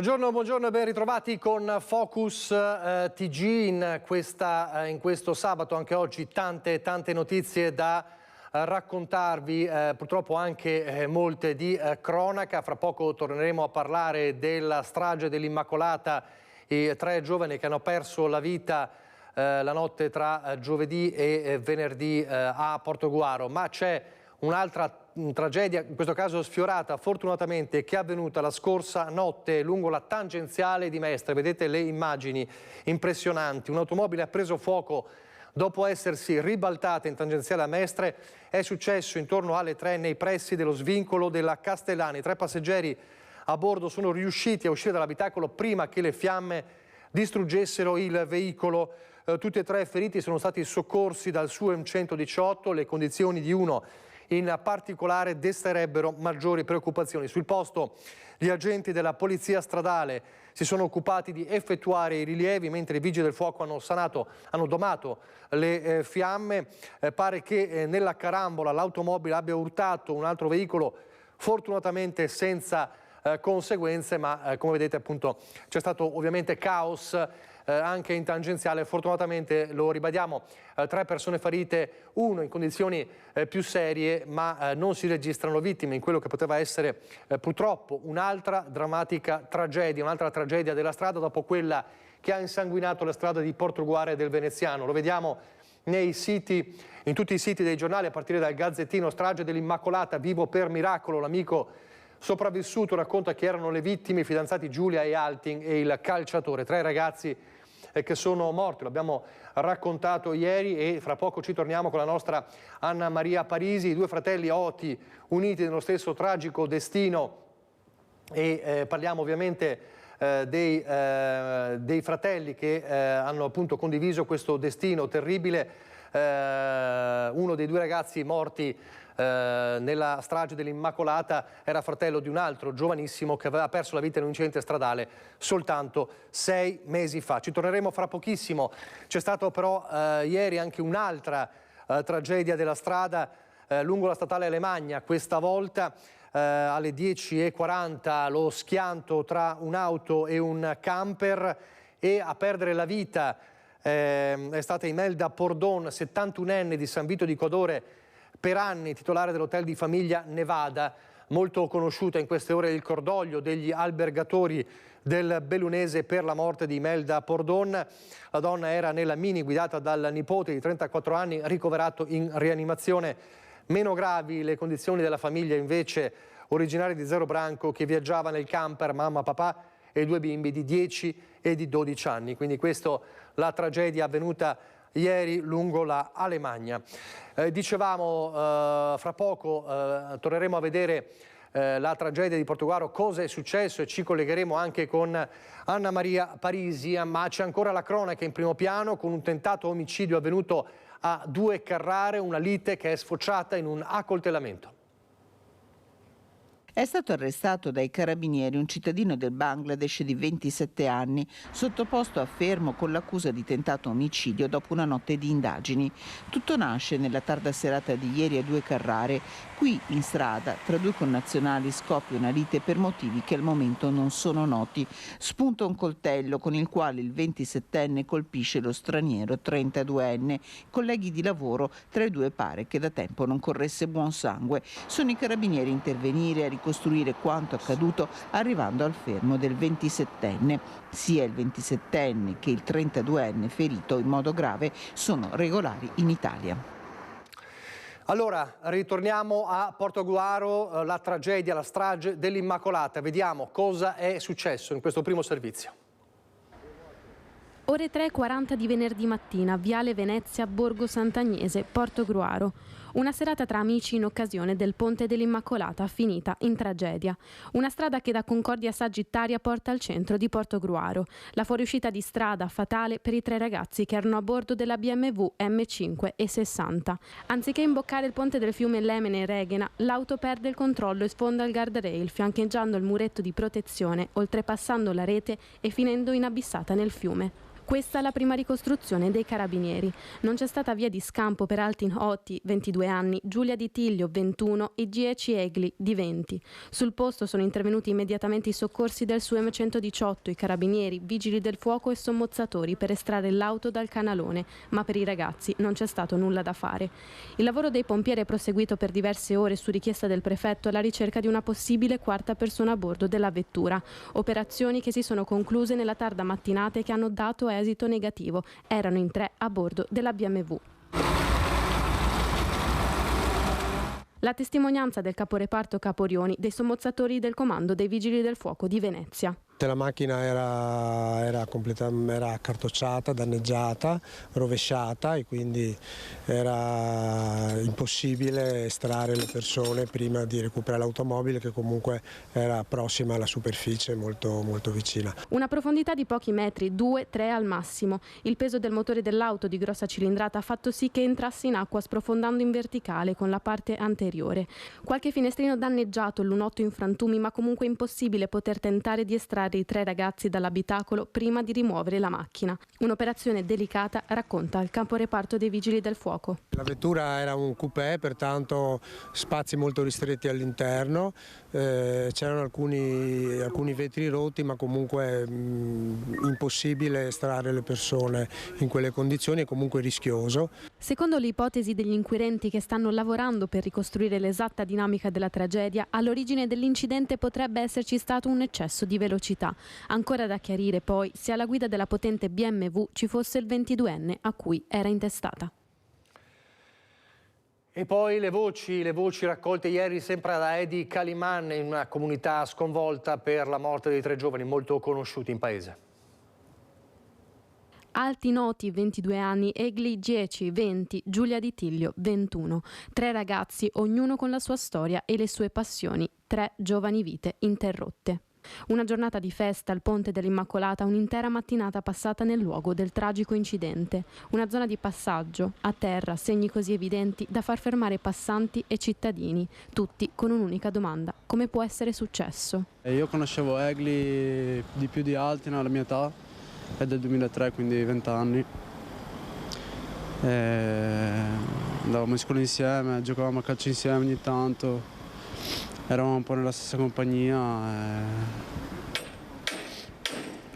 Buongiorno e ben ritrovati con Focus TG in questo sabato. Anche oggi tante notizie da raccontarvi, purtroppo anche molte di cronaca. Fra poco torneremo a parlare della strage dell'Immacolata, i 3 giovani che hanno perso la vita la notte tra giovedì e venerdì a Portogruaro, ma c'è un'altra tragedia, in questo caso sfiorata fortunatamente, che è avvenuta la scorsa notte lungo la tangenziale di Mestre. Vedete le immagini impressionanti. Un'automobile ha preso fuoco dopo essersi ribaltata in tangenziale a Mestre. È successo intorno alle 3 nei pressi dello svincolo della Castellani. 3 passeggeri a bordo sono riusciti a uscire dall'abitacolo prima che le fiamme distruggessero il veicolo. Tutti e 3 feriti sono stati soccorsi dal SUEM 118. Le condizioni di uno in particolare desterebbero maggiori preoccupazioni. Sul posto gli agenti della polizia stradale si sono occupati di effettuare i rilievi, mentre i vigili del fuoco hanno domato le fiamme. Pare che nella carambola l'automobile abbia urtato un altro veicolo, fortunatamente senza conseguenze, ma come vedete appunto c'è stato ovviamente caos anche in tangenziale. Fortunatamente, lo ribadiamo, 3 persone ferite, 1 in condizioni più serie, ma non si registrano vittime in quello che poteva essere purtroppo un'altra drammatica tragedia, un'altra tragedia della strada dopo quella che ha insanguinato la strada di Portogruaro e del Veneziano. Lo vediamo nei siti, in tutti i siti dei giornali, a partire dal Gazzettino. Strage dell'Immacolata, vivo per miracolo. L'amico sopravvissuto racconta che erano le vittime, i fidanzati Giulia e Altin e il calciatore. 3 ragazzi che sono morti, l'abbiamo raccontato ieri, e fra poco ci torniamo con la nostra Anna Maria Parisi. I 2 fratelli Oti, uniti nello stesso tragico destino, e parliamo ovviamente dei fratelli che hanno appunto condiviso questo destino terribile. Uno dei 2 ragazzi morti nella strage dell'Immacolata era fratello di un altro giovanissimo che aveva perso la vita in un incidente stradale soltanto 6 mesi fa. Ci torneremo fra pochissimo. C'è stato però ieri anche un'altra tragedia della strada lungo la statale Alemagna. Questa volta alle 10:40 lo schianto tra un'auto e un camper, e a perdere la vita è stata Imelda Pordon, 71enne di San Vito di Cadore, per anni titolare dell'hotel di famiglia Nevada, molto conosciuta in queste ore del cordoglio degli albergatori del Bellunese per la morte di Imelda Pordon. La donna era nella Mini guidata dal nipote di 34 anni, ricoverato in rianimazione. Meno gravi le condizioni della famiglia invece, originari di Zero Branco, che viaggiava nel camper, mamma, papà e 2 bimbi di 10 e di 12 anni. Quindi questa la tragedia avvenuta ieri lungo la Alemagna. Dicevamo, fra poco torneremo a vedere la tragedia di Portogruaro, cosa è successo, e ci collegheremo anche con Anna Maria Parisi, ma c'è ancora la cronaca in primo piano con un tentato omicidio avvenuto a 2 Carrare, una lite che è sfociata in un accoltellamento. È stato arrestato dai carabinieri un cittadino del Bangladesh di 27 anni, sottoposto a fermo con l'accusa di tentato omicidio dopo una notte di indagini. Tutto nasce nella tarda serata di ieri a 2 Carrare. Qui, in strada, tra 2 connazionali scoppia una lite per motivi che al momento non sono noti. Spunta un coltello con il quale il 27enne colpisce lo straniero 32enne. Colleghi di lavoro, tra i 2 pare che da tempo non corresse buon sangue. Sono i carabinieri a intervenire, a ricostruire quanto accaduto, arrivando al fermo del 27enne. Sia il 27enne che il 32enne ferito in modo grave sono regolari in Italia. Allora, ritorniamo a Portogruaro, la tragedia, la strage dell'Immacolata. Vediamo cosa è successo in questo primo servizio. Ore 3:40 di venerdì mattina, Viale Venezia, Borgo Sant'Agnese, Portogruaro. Una serata tra amici in occasione del Ponte dell'Immacolata, finita in tragedia. Una strada che da Concordia Sagittaria porta al centro di Portogruaro. La fuoriuscita di strada fatale per i 3 ragazzi che erano a bordo della BMW M5 e 60. Anziché imboccare il ponte del fiume Lemene e Reghena, l'auto perde il controllo e sfonda il guardrail, fiancheggiando il muretto di protezione, oltrepassando la rete e finendo inabissata nel fiume. Questa è la prima ricostruzione dei carabinieri. Non c'è stata via di scampo per Altin Otti, 22 anni, Giulia Di Tiglio, 21 e Gieci Egli, di 20. Sul posto sono intervenuti immediatamente i soccorsi del SUEM 118, i carabinieri, vigili del fuoco e sommozzatori per estrarre l'auto dal canalone, ma per i ragazzi non c'è stato nulla da fare. Il lavoro dei pompieri è proseguito per diverse ore su richiesta del prefetto alla ricerca di una possibile quarta persona a bordo della vettura. Operazioni che si sono concluse nella tarda mattinata e che hanno dato esito negativo. Erano in 3 a bordo della BMW. La testimonianza del caporeparto Caporioni dei sommozzatori del comando dei Vigili del Fuoco di Venezia. La macchina era accartocciata, danneggiata, rovesciata e quindi era impossibile estrarre le persone prima di recuperare l'automobile, che comunque era prossima alla superficie, molto vicina. Una profondità di pochi metri, 2-3 al massimo. Il peso del motore dell'auto di grossa cilindrata ha fatto sì che entrasse in acqua sprofondando in verticale con la parte anteriore. Qualche finestrino danneggiato, il lunotto in frantumi, ma comunque impossibile poter tentare di estrarre i 3 ragazzi dall'abitacolo prima di rimuovere la macchina. Un'operazione delicata, racconta il caporeparto dei Vigili del Fuoco. La vettura era un coupé, pertanto spazi molto ristretti all'interno, c'erano alcuni vetri rotti, ma comunque impossibile estrarre le persone in quelle condizioni, è comunque rischioso. Secondo le ipotesi degli inquirenti che stanno lavorando per ricostruire l'esatta dinamica della tragedia, all'origine dell'incidente potrebbe esserci stato un eccesso di velocità. Ancora da chiarire poi se alla guida della potente BMW ci fosse il 22enne a cui era intestata. E poi le voci raccolte ieri sempre da Edi Caliman in una comunità sconvolta per la morte dei 3 giovani molto conosciuti in paese. Altin Otti, 22 anni, Egli Gieci, 20, Giulia Di Tiglio, 21. 3 ragazzi, ognuno con la sua storia e le sue passioni, 3 giovani vite interrotte. Una giornata di festa al Ponte dell'Immacolata, un'intera mattinata passata nel luogo del tragico incidente. Una zona di passaggio, a terra, segni così evidenti da far fermare passanti e cittadini, tutti con un'unica domanda: come può essere successo? Io conoscevo Egli di più di Altin alla mia età, è del 2003, quindi 20 anni. Andavamo in scuola insieme, giocavamo a calcio insieme ogni tanto. Eravamo un po' nella stessa compagnia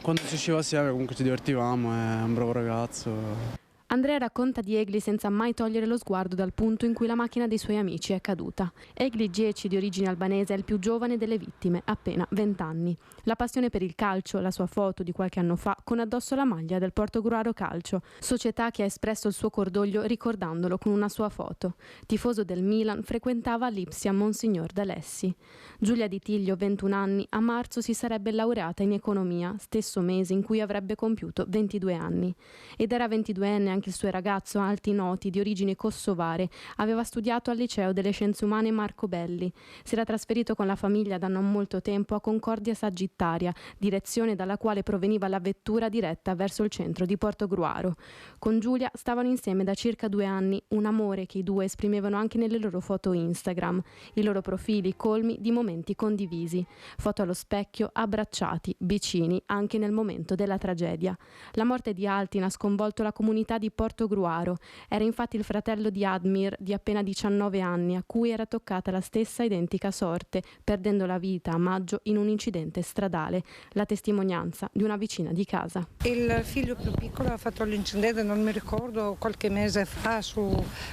quando si usciva assieme comunque ci divertivamo, è un bravo ragazzo. Andrea racconta di Egli senza mai togliere lo sguardo dal punto in cui la macchina dei suoi amici è caduta. Egli Gieci, di origine albanese, è il più giovane delle vittime, appena 20 anni. La passione per il calcio, la sua foto di qualche anno fa con addosso la maglia del Portogruaro Calcio, società che ha espresso il suo cordoglio ricordandolo con una sua foto. Tifoso del Milan, frequentava l'Ipsia Monsignor d'Alessi. Giulia Di Tiglio, 21 anni, a marzo si sarebbe laureata in economia, stesso mese in cui avrebbe compiuto 22 anni. Ed era 22enne anche il suo ragazzo Altin Otti, di origini kosovare. Aveva studiato al liceo delle scienze umane Marco Belli. Si era trasferito con la famiglia da non molto tempo a Concordia Sagittaria, direzione dalla quale proveniva la vettura diretta verso il centro di Portogruaro. Con Giulia stavano insieme da circa 2 anni, un amore che i due esprimevano anche nelle loro foto Instagram, i loro profili colmi di momenti condivisi, foto allo specchio, abbracciati, vicini anche nel momento della tragedia. La morte di Altin ha sconvolto la comunità di Portogruaro. Era infatti il fratello di Admir, di appena 19 anni, a cui era toccata la stessa identica sorte, perdendo la vita a maggio in un incidente stradale. La testimonianza di una vicina di casa. Il figlio più piccolo ha fatto l'incidente, non mi ricordo, qualche mese fa su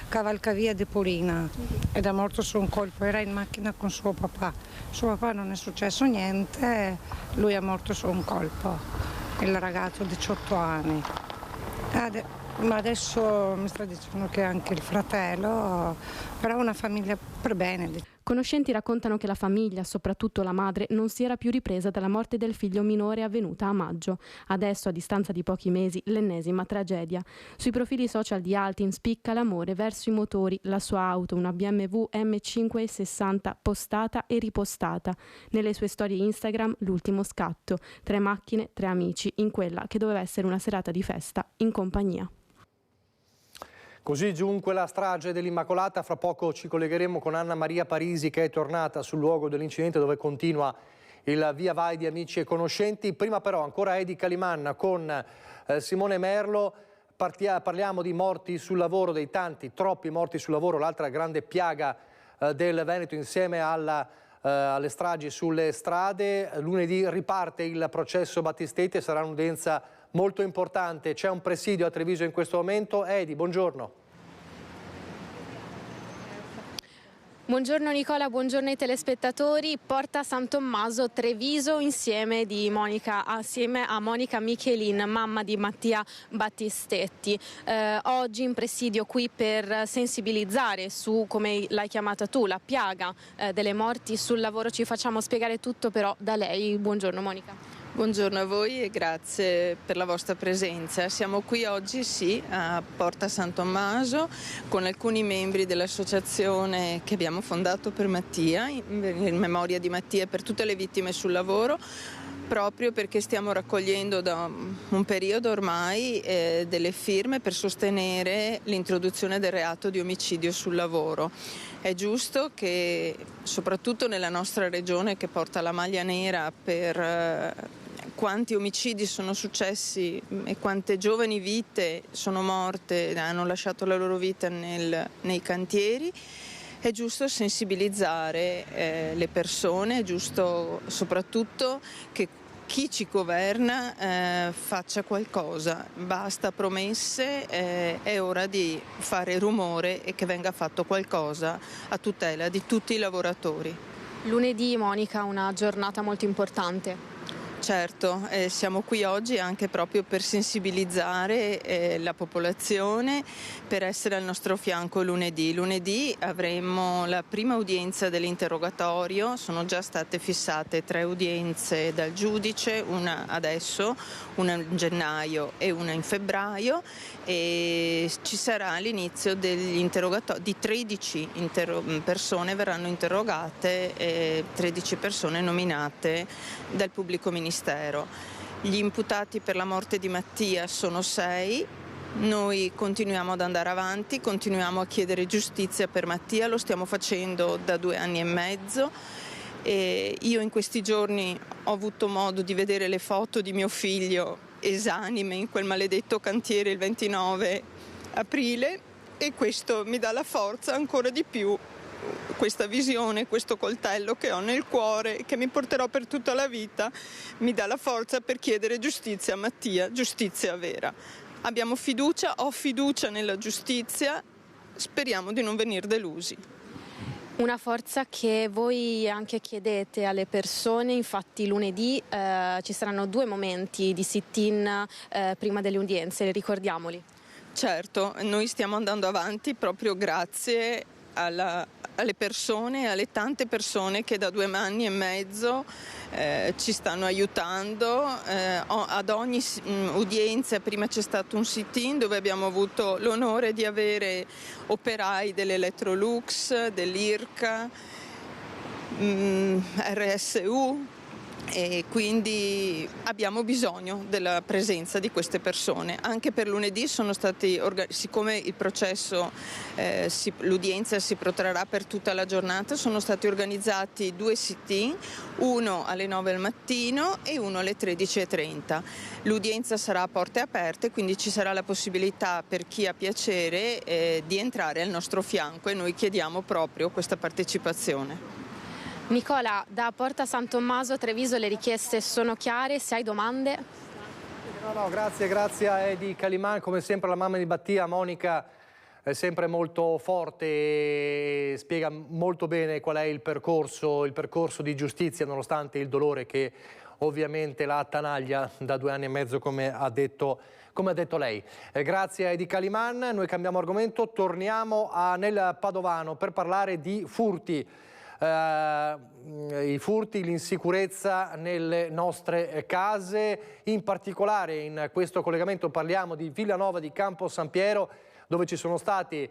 Cavalcavia di Polina ed è morto su un colpo. Era in macchina con suo papà. Suo papà non è successo niente, lui è morto su un colpo. Il ragazzo 18 anni. Ma adesso mi sta dicendo che anche il fratello, però una famiglia per bene. Conoscenti raccontano che la famiglia, soprattutto la madre, non si era più ripresa dalla morte del figlio minore avvenuta a maggio. Adesso, a distanza di pochi mesi, l'ennesima tragedia. Sui profili social di Altin spicca l'amore verso i motori, la sua auto, una BMW M560 postata e ripostata. Nelle sue storie Instagram, l'ultimo scatto. 3 macchine, 3 amici, in quella che doveva essere una serata di festa in compagnia. Così giunque la strage dell'Immacolata. Fra poco ci collegheremo con Anna Maria Parisi, che è tornata sul luogo dell'incidente, dove continua il via vai di amici e conoscenti. Prima però ancora Edi Caliman con Simone Merlo. Parliamo di morti sul lavoro, dei tanti, troppi morti sul lavoro, l'altra grande piaga del Veneto insieme alle stragi sulle strade. Lunedì riparte il processo Battistetti e sarà un'udienza molto importante. C'è un presidio a Treviso in questo momento. Edi, buongiorno. Buongiorno Nicola, buongiorno ai telespettatori. Porta San Tommaso, Treviso, insieme a Monica Michelin, mamma di Mattia Battistetti. Oggi in presidio qui per sensibilizzare su, come l'hai chiamata tu, la piaga delle morti sul lavoro. Ci facciamo spiegare tutto però da lei. Buongiorno Monica. Buongiorno a voi e grazie per la vostra presenza. Siamo qui oggi a Porta San Tommaso con alcuni membri dell'associazione che abbiamo fondato per Mattia, in memoria di Mattia e per tutte le vittime sul lavoro, proprio perché stiamo raccogliendo da un periodo ormai delle firme per sostenere l'introduzione del reato di omicidio sul lavoro. È giusto che soprattutto nella nostra regione, che porta la maglia nera per quanti omicidi sono successi e quante giovani vite sono morte, hanno lasciato la loro vita nei cantieri, è giusto sensibilizzare le persone, è giusto soprattutto che chi ci governa faccia qualcosa. Basta promesse, è ora di fare rumore e che venga fatto qualcosa a tutela di tutti i lavoratori. Lunedì, Monica, una giornata molto importante. Certo, siamo qui oggi anche proprio per sensibilizzare la popolazione, per essere al nostro fianco lunedì. Lunedì avremo la prima udienza dell'interrogatorio, sono già state fissate 3 udienze dal giudice, una adesso, una in gennaio e una in febbraio, e ci sarà l'inizio degli interrogatori, di 13 persone verranno interrogate, 13 persone nominate dal pubblico ministero. Gli imputati per la morte di Mattia sono 6, noi continuiamo ad andare avanti, continuiamo a chiedere giustizia per Mattia, lo stiamo facendo da 2 anni e mezzo. E io in questi giorni ho avuto modo di vedere le foto di mio figlio esanime in quel maledetto cantiere il 29 aprile e questo mi dà la forza ancora di più. Questa visione, questo coltello che ho nel cuore, che mi porterò per tutta la vita, mi dà la forza per chiedere giustizia a Mattia, giustizia vera. Abbiamo fiducia, ho fiducia nella giustizia, speriamo di non venire delusi. Una forza che voi anche chiedete alle persone, infatti lunedì ci saranno 2 momenti di sit-in prima delle udienze, ricordiamoli. Certo, noi stiamo andando avanti proprio grazie alle persone, alle tante persone che da 2 anni e mezzo ci stanno aiutando. Ad ogni udienza prima c'è stato un sit-in dove abbiamo avuto l'onore di avere operai dell'Electrolux, dell'IRCA, RSU, e quindi abbiamo bisogno della presenza di queste persone. Anche per lunedì sono stati, siccome il processo, l'udienza si protrarrà per tutta la giornata, sono stati organizzati 2 sit-in, uno alle 9 del mattino e uno alle 13:30. L'udienza sarà a porte aperte, quindi ci sarà la possibilità per chi ha piacere di entrare al nostro fianco e noi chiediamo proprio questa partecipazione. Nicola, da Porta San Tommaso a Treviso le richieste sono chiare, se hai domande? No, grazie a Edi Caliman, come sempre la mamma di Mattia, Monica, è sempre molto forte e spiega molto bene qual è il percorso di giustizia, nonostante il dolore che ovviamente la attanaglia da 2 anni e mezzo, come ha detto lei. Grazie a Edi Caliman, noi cambiamo argomento, torniamo nel Padovano per parlare di furti. I furti, l'insicurezza nelle nostre case, in particolare in questo collegamento parliamo di Villanova di Campo San Piero, dove ci sono stati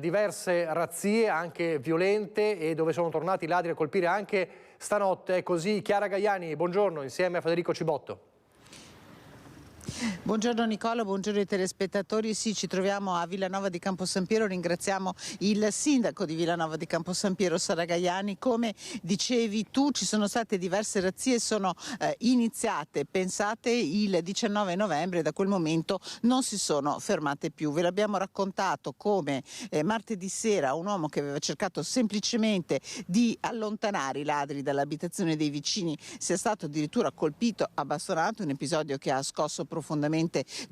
diverse razzie anche violente e dove sono tornati i ladri a colpire anche stanotte. È così Chiara Gaiani, buongiorno, insieme a Federico Cibotto. Buongiorno Nicola, buongiorno ai telespettatori. Sì, ci troviamo a Villanova di Campo San Piero, ringraziamo il sindaco di Villanova di Campo San Piero, Sara Gaiani. Come dicevi tu, ci sono state diverse razzie, sono iniziate, pensate, il 19 novembre, da quel momento non si sono fermate più. Ve l'abbiamo raccontato come martedì sera un uomo che aveva cercato semplicemente di allontanare i ladri dall'abitazione dei vicini sia stato addirittura colpito a bastonate, un episodio che ha scosso profondamente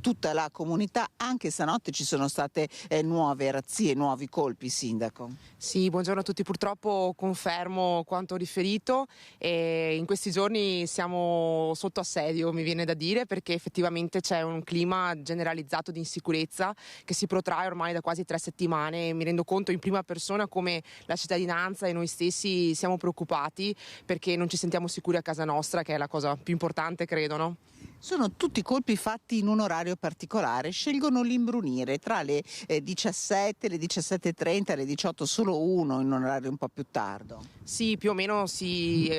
tutta la comunità. Anche stanotte ci sono state nuove razzie, nuovi colpi, sindaco. Sì, buongiorno a tutti. Purtroppo confermo quanto riferito e in questi giorni siamo sotto assedio, mi viene da dire, perché effettivamente c'è un clima generalizzato di insicurezza che si protrae ormai da quasi 3 settimane. Mi rendo conto in prima persona come la cittadinanza e noi stessi siamo preoccupati perché non ci sentiamo sicuri a casa nostra, che è la cosa più importante, credo, no? Sono tutti colpi fatti in un orario particolare, scelgono l'imbrunire tra le 17, le 17:30 e le 18, solo uno in un orario un po' più tardo. Sì, più o meno si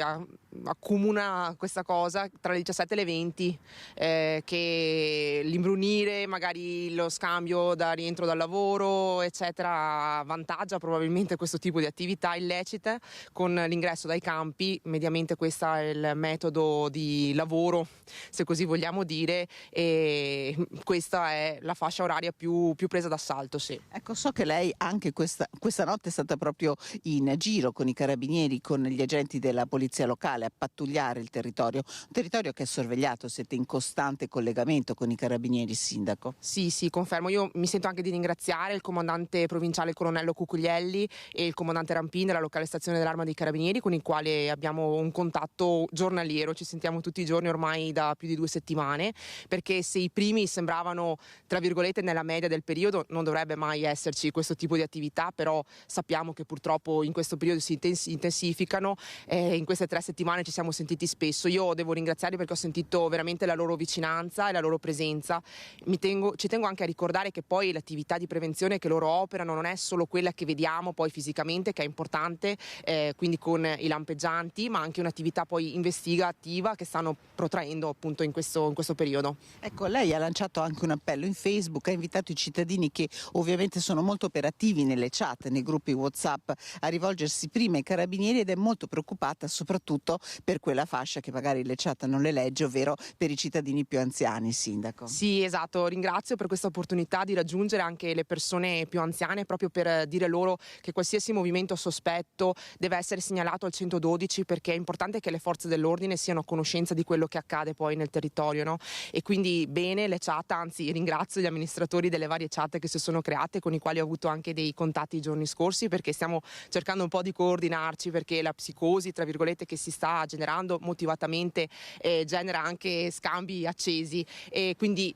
accomuna questa cosa tra le 17 e le 20, che l'imbrunire, magari lo scambio da rientro dal lavoro, eccetera, avvantaggia probabilmente questo tipo di attività illecite con l'ingresso dai campi. Mediamente questo è il metodo di lavoro, se così vogliamo dire, e questa è la fascia oraria più presa d'assalto, sì. Ecco, so che lei anche questa notte è stata proprio in giro con i carabinieri, con gli agenti della polizia locale a pattugliare il territorio, un territorio che è sorvegliato, siete in costante collegamento con i carabinieri, sindaco? Sì, confermo. Io mi sento anche di ringraziare il comandante provinciale, il colonnello Cucuglielli, e il comandante Rampin della locale stazione dell'Arma dei Carabinieri, con i quali abbiamo un contatto giornaliero, ci sentiamo tutti i giorni ormai da più di 2 settimane, perché se i primi sembravano, tra virgolette, nella media del periodo, non dovrebbe mai esserci questo tipo di attività, però sappiamo che purtroppo in questo periodo si intensificano, in queste 3 settimane ci siamo sentiti spesso. Io devo ringraziarli perché ho sentito veramente la loro vicinanza e la loro presenza. Ci tengo anche a ricordare che poi l'attività di prevenzione che loro operano non è solo quella che vediamo poi fisicamente, che è importante, quindi con i lampeggianti, ma anche un'attività poi investigativa che stanno protraendo appunto in questo periodo. Ecco, lei ha lanciato anche un appello in Facebook, ha invitato i cittadini che ovviamente sono molto operativi nelle chat, nei gruppi WhatsApp, a rivolgersi prima ai carabinieri, ed è molto preoccupata soprattutto per quella fascia che magari le chat non le legge, ovvero per i cittadini più anziani, sindaco. Sì, esatto, ringrazio per questa opportunità di raggiungere anche le persone più anziane, proprio per dire loro che qualsiasi movimento sospetto deve essere segnalato al 112, perché è importante che le forze dell'ordine siano a conoscenza di quello che accade poi nel territorio, no? E quindi bene le chat, anzi ringrazio gli amministratori delle varie chat che si sono create, con i quali ho avuto anche dei contatti i giorni scorsi, perché stiamo cercando un po' di coordinarci, perché la psicosi, tra virgolette, che si sta generando motivatamente genera anche scambi accesi, e quindi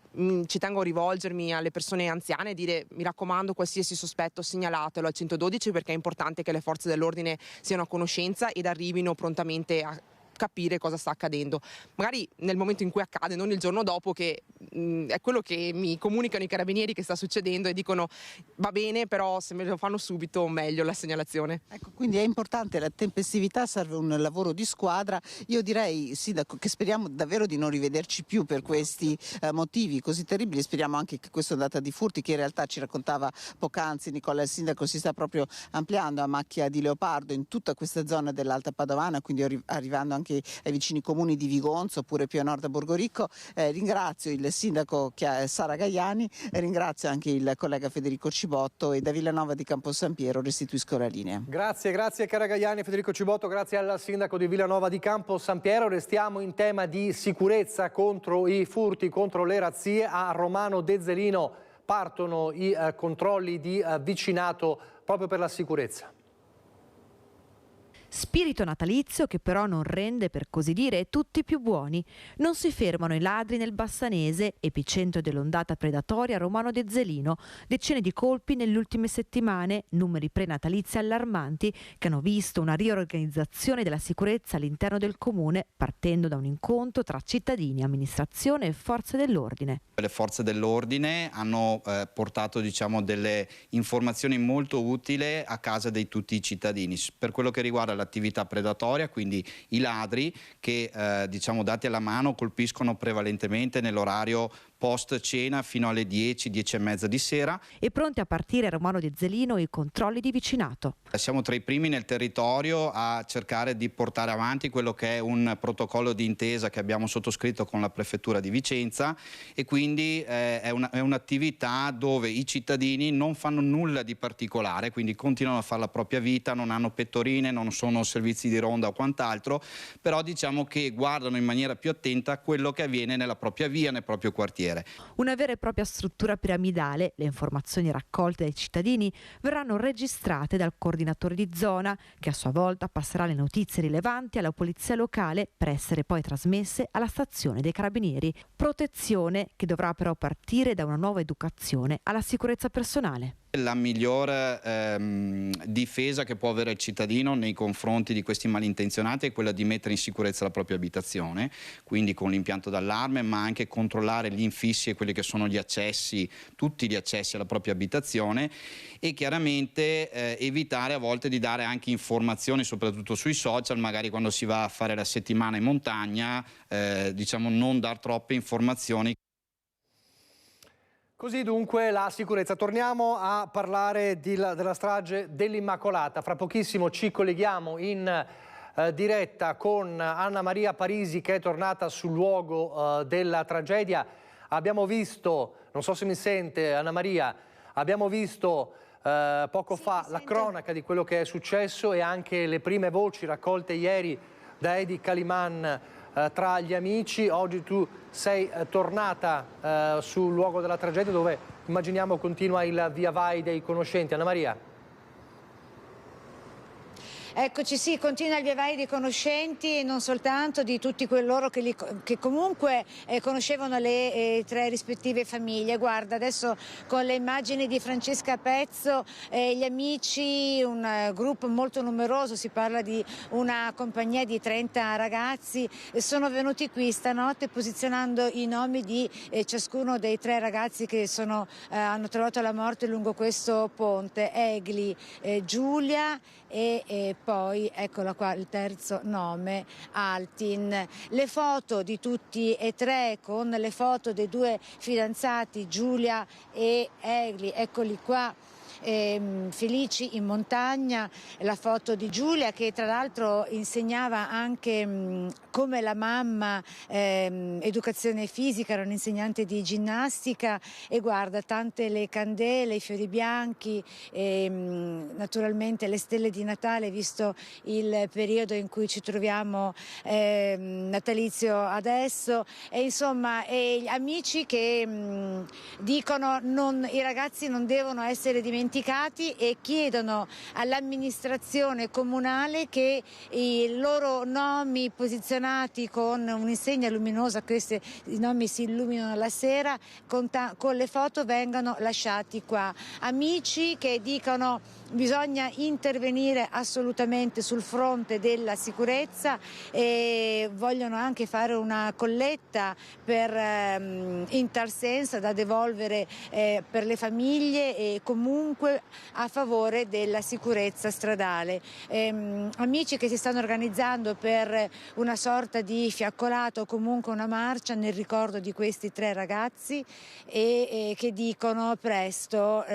ci tengo a rivolgermi alle persone anziane e dire: mi raccomando, qualsiasi sospetto segnalatelo al 112, perché è importante che le forze dell'ordine siano a conoscenza ed arrivino prontamente a capire cosa sta accadendo, magari nel momento in cui accade, non il giorno dopo, che è quello che mi comunicano i carabinieri che sta succedendo, e dicono: va bene, però se me lo fanno subito meglio la segnalazione. Ecco, quindi è importante la tempestività, serve un lavoro di squadra. Io direi, sindaco, che speriamo davvero di non rivederci più per questi motivi così terribili. Speriamo anche che questa ondata di furti, che in realtà ci raccontava poc'anzi Nicola il sindaco, si sta proprio ampliando a macchia di leopardo in tutta questa zona dell'Alta Padovana, quindi arrivando anche ai vicini comuni di Vigonzo, oppure più a nord a Borgoricco. Ringrazio il sindaco Sara Gaiani, ringrazio anche il collega Federico Cibotto, e da Villanova di Campo San Piero restituisco la linea. Grazie cara Gaiani, Federico Cibotto, grazie al sindaco di Villanova di Campo San Piero. Restiamo in tema di sicurezza, contro i furti, contro le razzie. A Romano Dezzelino partono i controlli di vicinato proprio per la sicurezza. Spirito natalizio che però non rende, per così dire, tutti più buoni. Non si fermano i ladri nel Bassanese, epicentro dell'ondata predatoria a Romano Dezzelino. Decine di colpi nelle ultime settimane, numeri prenatalizi allarmanti che hanno visto una riorganizzazione della sicurezza all'interno del comune, partendo da un incontro tra cittadini, amministrazione e forze dell'ordine. Le forze dell'ordine hanno portato delle informazioni molto utili a casa di tutti i cittadini per quello che riguarda l'attività predatoria, quindi i ladri che dati alla mano colpiscono prevalentemente nell'orario post cena fino alle 10, 10 e mezza di sera. E pronti a partire a Romano di Zelino i controlli di vicinato. Siamo tra i primi nel territorio a cercare di portare avanti quello che è un protocollo di intesa che abbiamo sottoscritto con la Prefettura di Vicenza, e quindi è un'attività dove i cittadini non fanno nulla di particolare, quindi continuano a fare la propria vita, non hanno pettorine, non sono servizi di ronda o quant'altro, però diciamo che guardano in maniera più attenta a quello che avviene nella propria via, nel proprio quartiere. Una vera e propria struttura piramidale. Le informazioni raccolte dai cittadini verranno registrate dal coordinatore di zona, che a sua volta passerà le notizie rilevanti alla polizia locale per essere poi trasmesse alla stazione dei carabinieri. Protezione che dovrà però partire da una nuova educazione alla sicurezza personale. La migliore difesa che può avere il cittadino nei confronti di questi malintenzionati è quella di mettere in sicurezza la propria abitazione, quindi con l'impianto d'allarme, ma anche controllare gli infissi e quelli che sono gli accessi, tutti gli accessi alla propria abitazione, e chiaramente evitare a volte di dare anche informazioni, soprattutto sui social, magari quando si va a fare la settimana in montagna, diciamo non dar troppe informazioni. Così dunque la sicurezza. Torniamo a parlare della strage dell'Immacolata. Fra pochissimo ci colleghiamo in diretta con Anna Maria Parisi, che è tornata sul luogo della tragedia. Abbiamo visto, non so se mi sente Anna Maria, abbiamo visto poco fa la cronaca di quello che è successo e anche le prime voci raccolte ieri da Edi Caliman tra gli amici. Oggi tu sei tornata sul luogo della tragedia, dove immaginiamo continua il via vai dei conoscenti. Anna Maria. Eccoci, sì, continua il via vai dei conoscenti, e non soltanto, di tutti loro che comunque conoscevano le tre rispettive famiglie. Guarda, adesso con le immagini di Francesca Pezzo, gli amici, un gruppo molto numeroso, si parla di una compagnia di 30 ragazzi, sono venuti qui stanotte posizionando i nomi di ciascuno dei tre ragazzi che hanno trovato la morte lungo questo ponte: Egli, Giulia e poi, eccola qua, il terzo nome, Altin. Le foto di tutti e tre, con le foto dei due fidanzati, Giulia e Egli, eccoli qua, felici in montagna. La foto di Giulia, che tra l'altro insegnava anche come la mamma educazione fisica, era un'insegnante di ginnastica, e guarda, tante le candele, i fiori bianchi, naturalmente le stelle di Natale, visto il periodo in cui ci troviamo natalizio adesso, e insomma gli amici che dicono i ragazzi non devono essere dimenticati, e chiedono all'amministrazione comunale che i loro nomi posizionati con un'insegna luminosa, questi i nomi si illuminano la sera, con le foto vengano lasciati qua. Amici che dicono bisogna intervenire assolutamente sul fronte della sicurezza, e vogliono anche fare una colletta in tal senso da devolvere per le famiglie, e comunque a favore della sicurezza stradale. Amici che si stanno organizzando per una sorta di fiaccolato o comunque una marcia nel ricordo di questi tre ragazzi, e che dicono presto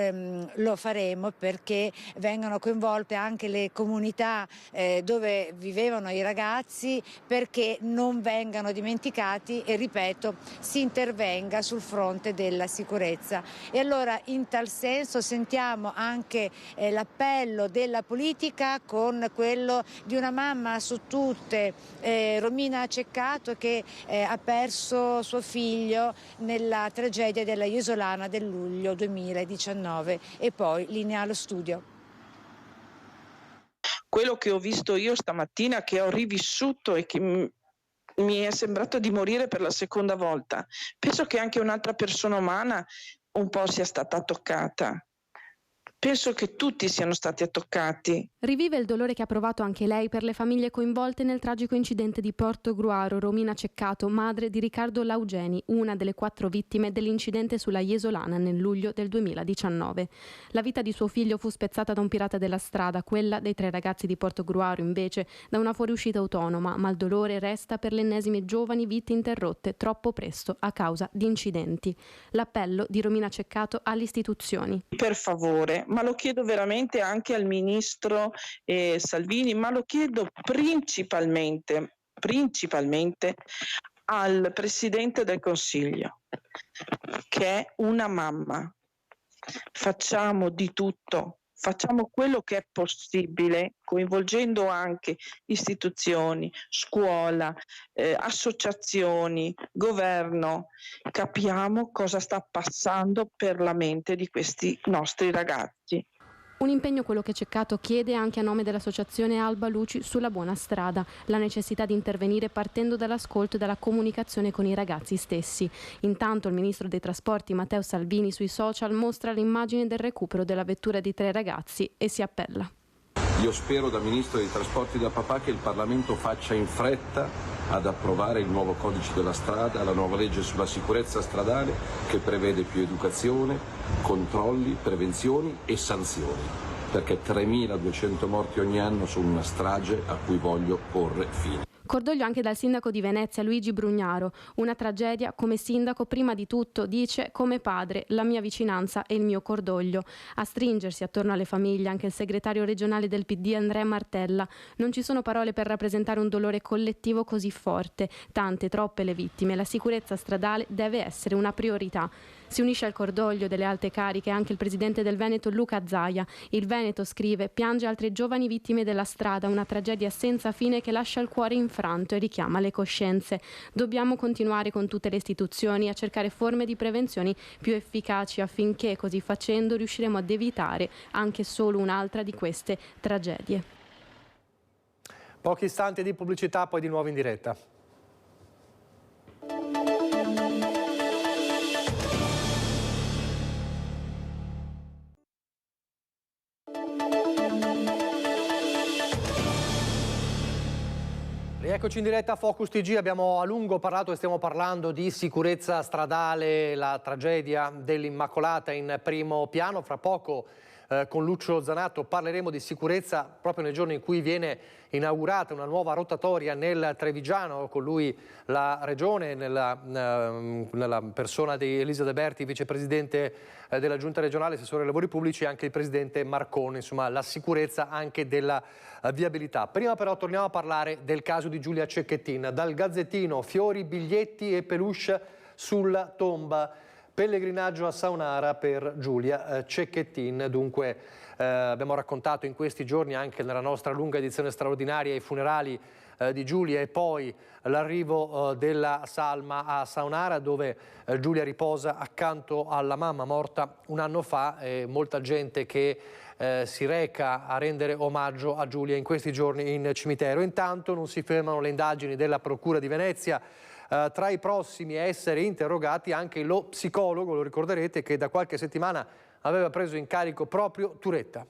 lo faremo, perché vengano coinvolte anche le comunità dove vivevano i ragazzi, perché non vengano dimenticati e, ripeto, si intervenga sul fronte della sicurezza. E allora, in tal senso, sentiamo anche l'appello della politica con quello di una mamma su tutte, Romina Ceccato, che ha perso suo figlio nella tragedia della Isolana del luglio 2019. E poi linea allo studio. Quello che ho visto io stamattina, che ho rivissuto e che mi è sembrato di morire per la seconda volta, penso che anche un'altra persona umana un po' sia stata toccata. Penso che tutti siano stati toccati. Rivive il dolore che ha provato anche lei per le famiglie coinvolte nel tragico incidente di Portogruaro. Romina Ceccato, madre di Riccardo Laugeni, una delle 4 vittime dell'incidente sulla Jesolana nel luglio del 2019. La vita di suo figlio fu spezzata da un pirata della strada, quella dei 3 ragazzi di Portogruaro invece da una fuoriuscita autonoma, ma il dolore resta per le ennesime giovani vite interrotte troppo presto a causa di incidenti. L'appello di Romina Ceccato alle istituzioni. Per favore, ma lo chiedo veramente anche al ministro Salvini, ma lo chiedo principalmente al Presidente del Consiglio, che è una mamma. Facciamo di tutto, facciamo quello che è possibile, coinvolgendo anche istituzioni, scuola, associazioni, governo. Capiamo cosa sta passando per la mente di questi nostri ragazzi. Un impegno quello che Ceccato chiede anche a nome dell'associazione Alba Luci sulla buona strada, la necessità di intervenire partendo dall'ascolto e dalla comunicazione con i ragazzi stessi. Intanto il ministro dei trasporti Matteo Salvini sui social mostra l'immagine del recupero della vettura di 3 ragazzi e si appella. Io spero da ministro dei trasporti e da papà che il Parlamento faccia in fretta ad approvare il nuovo codice della strada, la nuova legge sulla sicurezza stradale che prevede più educazione, controlli, prevenzioni e sanzioni, perché 3.200 morti ogni anno sono una strage a cui voglio porre fine. Cordoglio anche dal sindaco di Venezia Luigi Brugnaro. Una tragedia come sindaco, prima di tutto, dice, come padre, la mia vicinanza e il mio cordoglio. A stringersi attorno alle famiglie anche il segretario regionale del PD Andrea Martella. Non ci sono parole per rappresentare un dolore collettivo così forte. Tante, troppe le vittime. La sicurezza stradale deve essere una priorità. Si unisce al cordoglio delle alte cariche anche il presidente del Veneto Luca Zaia. Il Veneto, scrive, piange altre giovani vittime della strada, una tragedia senza fine che lascia il cuore infranto e richiama le coscienze. Dobbiamo continuare con tutte le istituzioni a cercare forme di prevenzione più efficaci affinché, così facendo, riusciremo ad evitare anche solo un'altra di queste tragedie. Pochi istanti di pubblicità, poi di nuovo in diretta. Eccoci in diretta a Focus TG, abbiamo a lungo parlato e stiamo parlando di sicurezza stradale, la tragedia dell'Immacolata in primo piano. Fra poco con Lucio Zanato parleremo di sicurezza proprio nel giorno in cui viene inaugurata una nuova rotatoria nel Trevigiano, con lui la Regione nella persona di Elisa De Berti, vicepresidente della Giunta regionale, assessore ai lavori pubblici, e anche il presidente Marcone, insomma la sicurezza anche della viabilità. Prima però torniamo a parlare del caso di Giulia Cecchettin. Dal Gazzettino, fiori, biglietti e peluche sulla tomba. Pellegrinaggio a Saunara per Giulia Cecchettin. Dunque abbiamo raccontato in questi giorni anche nella nostra lunga edizione straordinaria i funerali di Giulia e poi l'arrivo della salma a Saunara, dove Giulia riposa accanto alla mamma morta un anno fa, e molta gente che si reca a rendere omaggio a Giulia in questi giorni in cimitero. Intanto non si fermano le indagini della Procura di Venezia. Tra i prossimi a essere interrogati anche lo psicologo, lo ricorderete, che da qualche settimana aveva preso in carico proprio Turetta.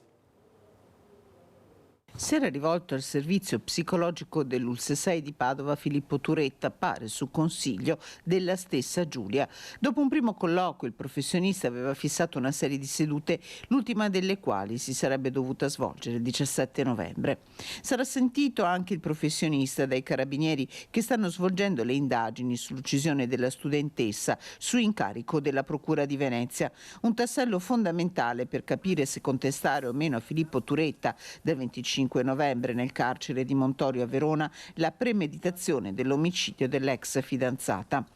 Si era rivolto al servizio psicologico dell'ULSS 6 di Padova Filippo Turetta, pare su consiglio della stessa Giulia. Dopo un primo colloquio il professionista aveva fissato una serie di sedute, l'ultima delle quali si sarebbe dovuta svolgere il 17 novembre. Sarà sentito anche il professionista dai carabinieri che stanno svolgendo le indagini sull'uccisione della studentessa su incarico della Procura di Venezia. Un tassello fondamentale per capire se contestare o meno a Filippo Turetta del 25 novembre nel carcere di Montorio a Verona la premeditazione dell'omicidio dell'ex fidanzata.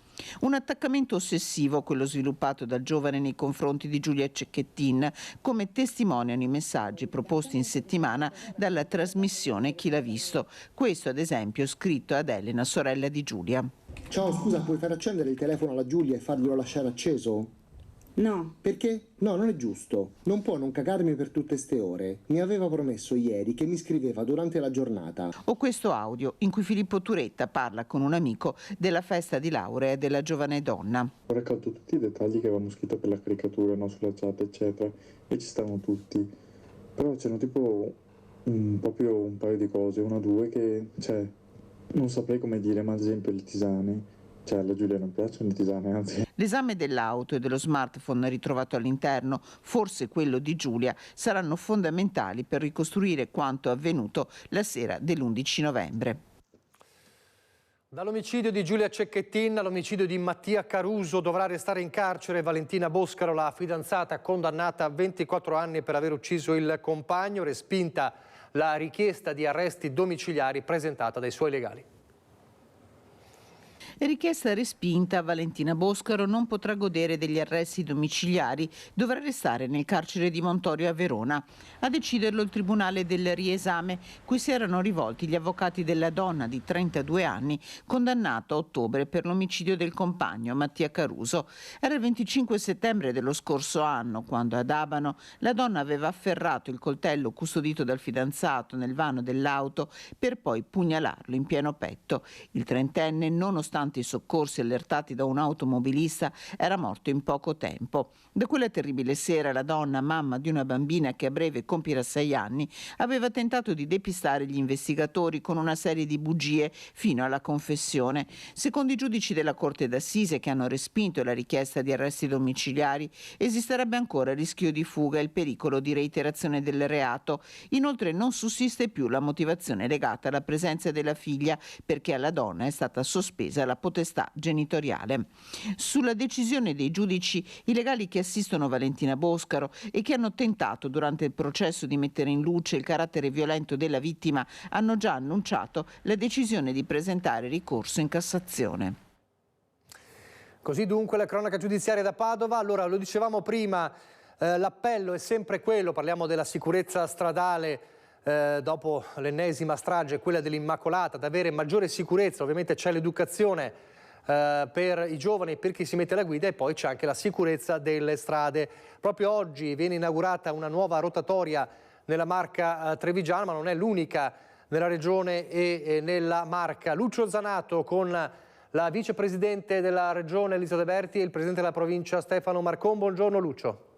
Un attaccamento ossessivo, quello sviluppato dal giovane nei confronti di Giulia Cecchettin, come testimoniano i messaggi proposti in settimana dalla trasmissione Chi l'ha visto. Questo, ad esempio, scritto ad Elena, sorella di Giulia. Ciao, scusa, puoi far accendere il telefono alla Giulia e farglielo lasciare acceso? No. Perché? No, non è giusto. Non può non cagarmi per tutte ste ore. Mi aveva promesso ieri che mi scriveva durante la giornata. O questo audio in cui Filippo Turetta parla con un amico della festa di laurea della giovane donna. Ho raccolto tutti i dettagli che avevamo scritto per la caricatura, no, sulla chat, eccetera, e ci stavano tutti. Però c'erano tipo proprio un paio di cose, una o due che, non saprei come dire, ma ad esempio le tisane. Alla Giulia non piacciono le tisane, anzi. L'esame dell'auto e dello smartphone ritrovato all'interno, forse quello di Giulia, saranno fondamentali per ricostruire quanto avvenuto la sera dell'11 novembre. Dall'omicidio di Giulia Cecchettin all'omicidio di Mattia Caruso dovrà restare in carcere Valentina Boscaro, la fidanzata condannata a 24 anni per aver ucciso il compagno, respinta la richiesta di arresti domiciliari presentata dai suoi legali. Richiesta respinta, Valentina Boscaro non potrà godere degli arresti domiciliari, dovrà restare nel carcere di Montorio a Verona. A deciderlo il Tribunale del Riesame, cui si erano rivolti gli avvocati della donna di 32 anni, condannata a ottobre per l'omicidio del compagno Mattia Caruso. Era il 25 settembre dello scorso anno, quando ad Abano la donna aveva afferrato il coltello custodito dal fidanzato nel vano dell'auto per poi pugnalarlo in pieno petto. Il trentenne, nonostante i soccorsi allertati da un automobilista, era morto in poco tempo. Da quella terribile sera la donna, mamma di una bambina che a breve compirà 6 anni, aveva tentato di depistare gli investigatori con una serie di bugie fino alla confessione. Secondo i giudici della Corte d'Assise, che hanno respinto la richiesta di arresti domiciliari, esisterebbe ancora il rischio di fuga e il pericolo di reiterazione del reato. Inoltre non sussiste più la motivazione legata alla presenza della figlia, perché alla donna è stata sospesa la potestà genitoriale. Sulla decisione dei giudici, i legali che assistono Valentina Boscaro e che hanno tentato durante il processo di mettere in luce il carattere violento della vittima hanno già annunciato la decisione di presentare ricorso in Cassazione. Così dunque la cronaca giudiziaria da Padova. Allora, lo dicevamo prima, l'appello è sempre quello, parliamo della sicurezza stradale. Dopo l'ennesima strage, quella dell'Immacolata, ad avere maggiore sicurezza. Ovviamente c'è l'educazione per i giovani, per chi si mette alla guida, e poi c'è anche la sicurezza delle strade. Proprio oggi viene inaugurata una nuova rotatoria nella Marca trevigiana, ma non è l'unica nella regione e nella Marca. Lucio Zanato con la vicepresidente della regione Elisa De Berti e il presidente della provincia Stefano Marcon. Buongiorno Lucio.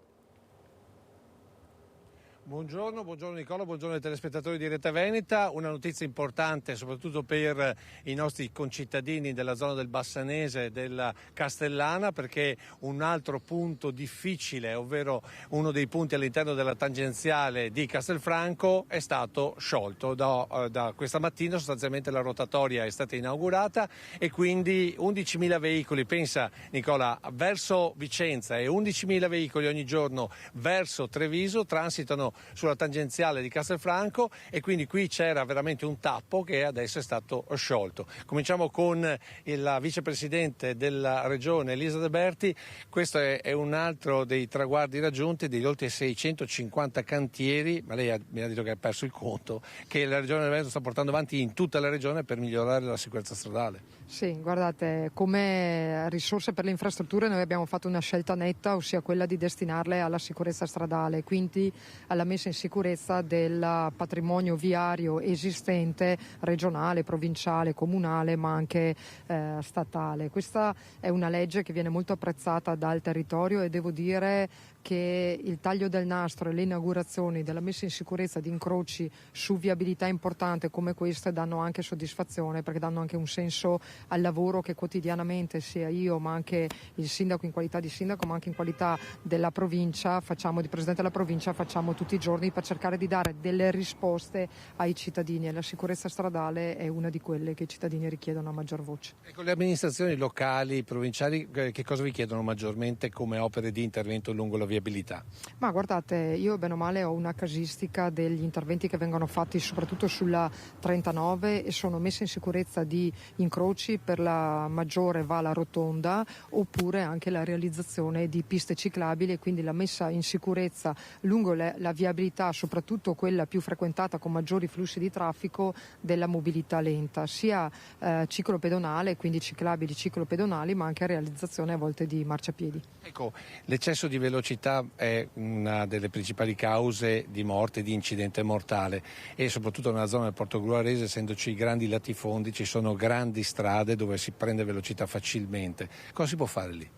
Buongiorno Nicola, buongiorno ai telespettatori di Rete Veneta. Una notizia importante soprattutto per i nostri concittadini della zona del Bassanese e della Castellana, perché un altro punto difficile, ovvero uno dei punti all'interno della tangenziale di Castelfranco, è stato sciolto. Da questa mattina sostanzialmente la rotatoria è stata inaugurata e quindi 11.000 veicoli, pensa Nicola, verso Vicenza e 11.000 veicoli ogni giorno verso Treviso transitano sulla tangenziale di Castelfranco, e quindi qui c'era veramente un tappo che adesso è stato sciolto. Cominciamo con la vicepresidente della regione Elisa De Berti. Questo è un altro dei traguardi raggiunti, degli oltre 650 cantieri, ma lei mi ha detto che ha perso il conto, che la regione del Veneto sta portando avanti in tutta la regione per migliorare la sicurezza stradale. Sì, guardate, come risorse per le infrastrutture noi abbiamo fatto una scelta netta, ossia quella di destinarle alla sicurezza stradale, quindi alla messa in sicurezza del patrimonio viario esistente, regionale, provinciale, comunale, ma anche statale. Questa è una legge che viene molto apprezzata dal territorio e devo dire che il taglio del nastro e le inaugurazioni della messa in sicurezza di incroci su viabilità importante come queste danno anche soddisfazione, perché danno anche un senso al lavoro che quotidianamente sia io ma anche il sindaco in qualità di sindaco ma anche in qualità della provincia facciamo, di presidente della provincia, facciamo tutti i giorni per cercare di dare delle risposte ai cittadini, e la sicurezza stradale è una di quelle che i cittadini richiedono a maggior voce. Ecco, le amministrazioni locali, provinciali, che cosa vi chiedono maggiormente come opere di intervento lungo la viabilità? Ma guardate, io bene o male ho una casistica degli interventi che vengono fatti soprattutto sulla 39 e sono messe in sicurezza di incroci per la maggiore vala rotonda, oppure anche la realizzazione di piste ciclabili e quindi la messa in sicurezza lungo la viabilità, soprattutto quella più frequentata con maggiori flussi di traffico, della mobilità lenta, sia ciclopedonale, quindi ciclabili ciclopedonali, ma anche realizzazione a volte di marciapiedi. Ecco, l'eccesso di velocità è una delle principali cause di morte, di incidente mortale, e soprattutto nella zona del Portogruarese, essendoci grandi latifondi, ci sono grandi strade dove si prende velocità facilmente. Cosa si può fare lì?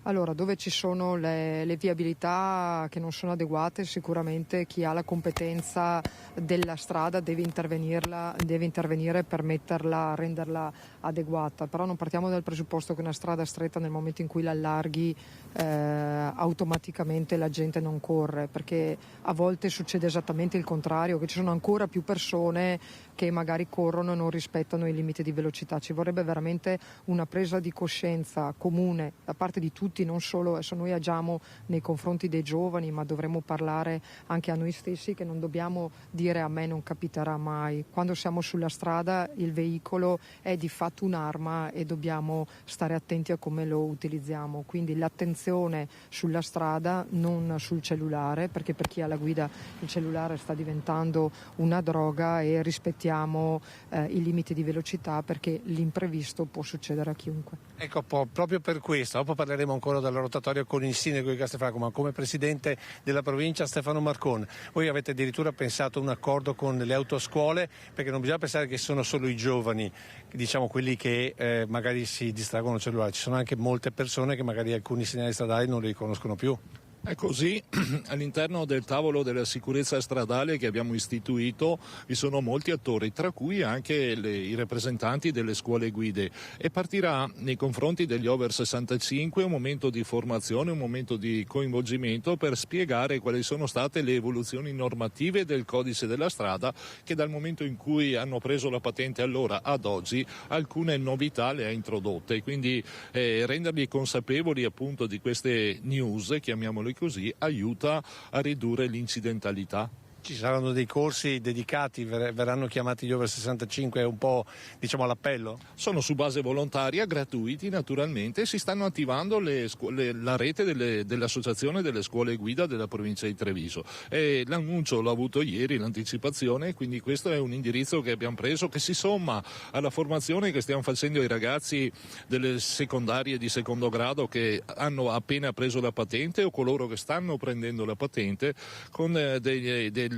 Allora, dove ci sono le viabilità che non sono adeguate, sicuramente chi ha la competenza della strada deve intervenire per renderla adeguata, però non partiamo dal presupposto che una strada stretta, nel momento in cui la allarghi automaticamente la gente non corre, perché a volte succede esattamente il contrario, che ci sono ancora più persone che magari corrono e non rispettano i limiti di velocità. Ci vorrebbe veramente una presa di coscienza comune da parte di tutti, non solo, adesso noi agiamo nei confronti dei giovani, ma dovremmo parlare anche a noi stessi, che non dobbiamo dire a me non capiterà mai. Quando siamo sulla strada il veicolo è di fatto un'arma e dobbiamo stare attenti a come lo utilizziamo, quindi l'attenzione sulla strada, non sul cellulare, perché per chi ha la guida il cellulare sta diventando una droga, e rispettiamo i limiti di velocità, perché l'imprevisto può succedere a chiunque. Ecco, proprio per questo, dopo parleremo ancora della rotatoria con il sindaco di Castelfranco, ma come presidente della provincia Stefano Marcon, voi avete addirittura pensato un accordo con le autoscuole, perché non bisogna pensare che sono solo i giovani, diciamo quelli che magari si distraggono il cellulare, ci sono anche molte persone che magari alcuni segnali stradali non li riconoscono più. È così, all'interno del tavolo della sicurezza stradale che abbiamo istituito vi sono molti attori, tra cui anche i rappresentanti delle scuole guide, e partirà nei confronti degli over 65 un momento di formazione, un momento di coinvolgimento per spiegare quali sono state le evoluzioni normative del codice della strada, che dal momento in cui hanno preso la patente allora ad oggi alcune novità le ha introdotte, quindi renderli consapevoli appunto di queste news, chiamiamole così, aiuta a ridurre l'incidentalità. Ci saranno dei corsi dedicati, verranno chiamati gli over 65, è un po', diciamo, l'appello? Sono su base volontaria, gratuiti naturalmente, si stanno attivando la rete dell'associazione delle scuole guida della provincia di Treviso, e l'annuncio l'ho avuto ieri, l'anticipazione, quindi questo è un indirizzo che abbiamo preso, che si somma alla formazione che stiamo facendo ai ragazzi delle secondarie di secondo grado che hanno appena preso la patente, o coloro che stanno prendendo la patente, con delle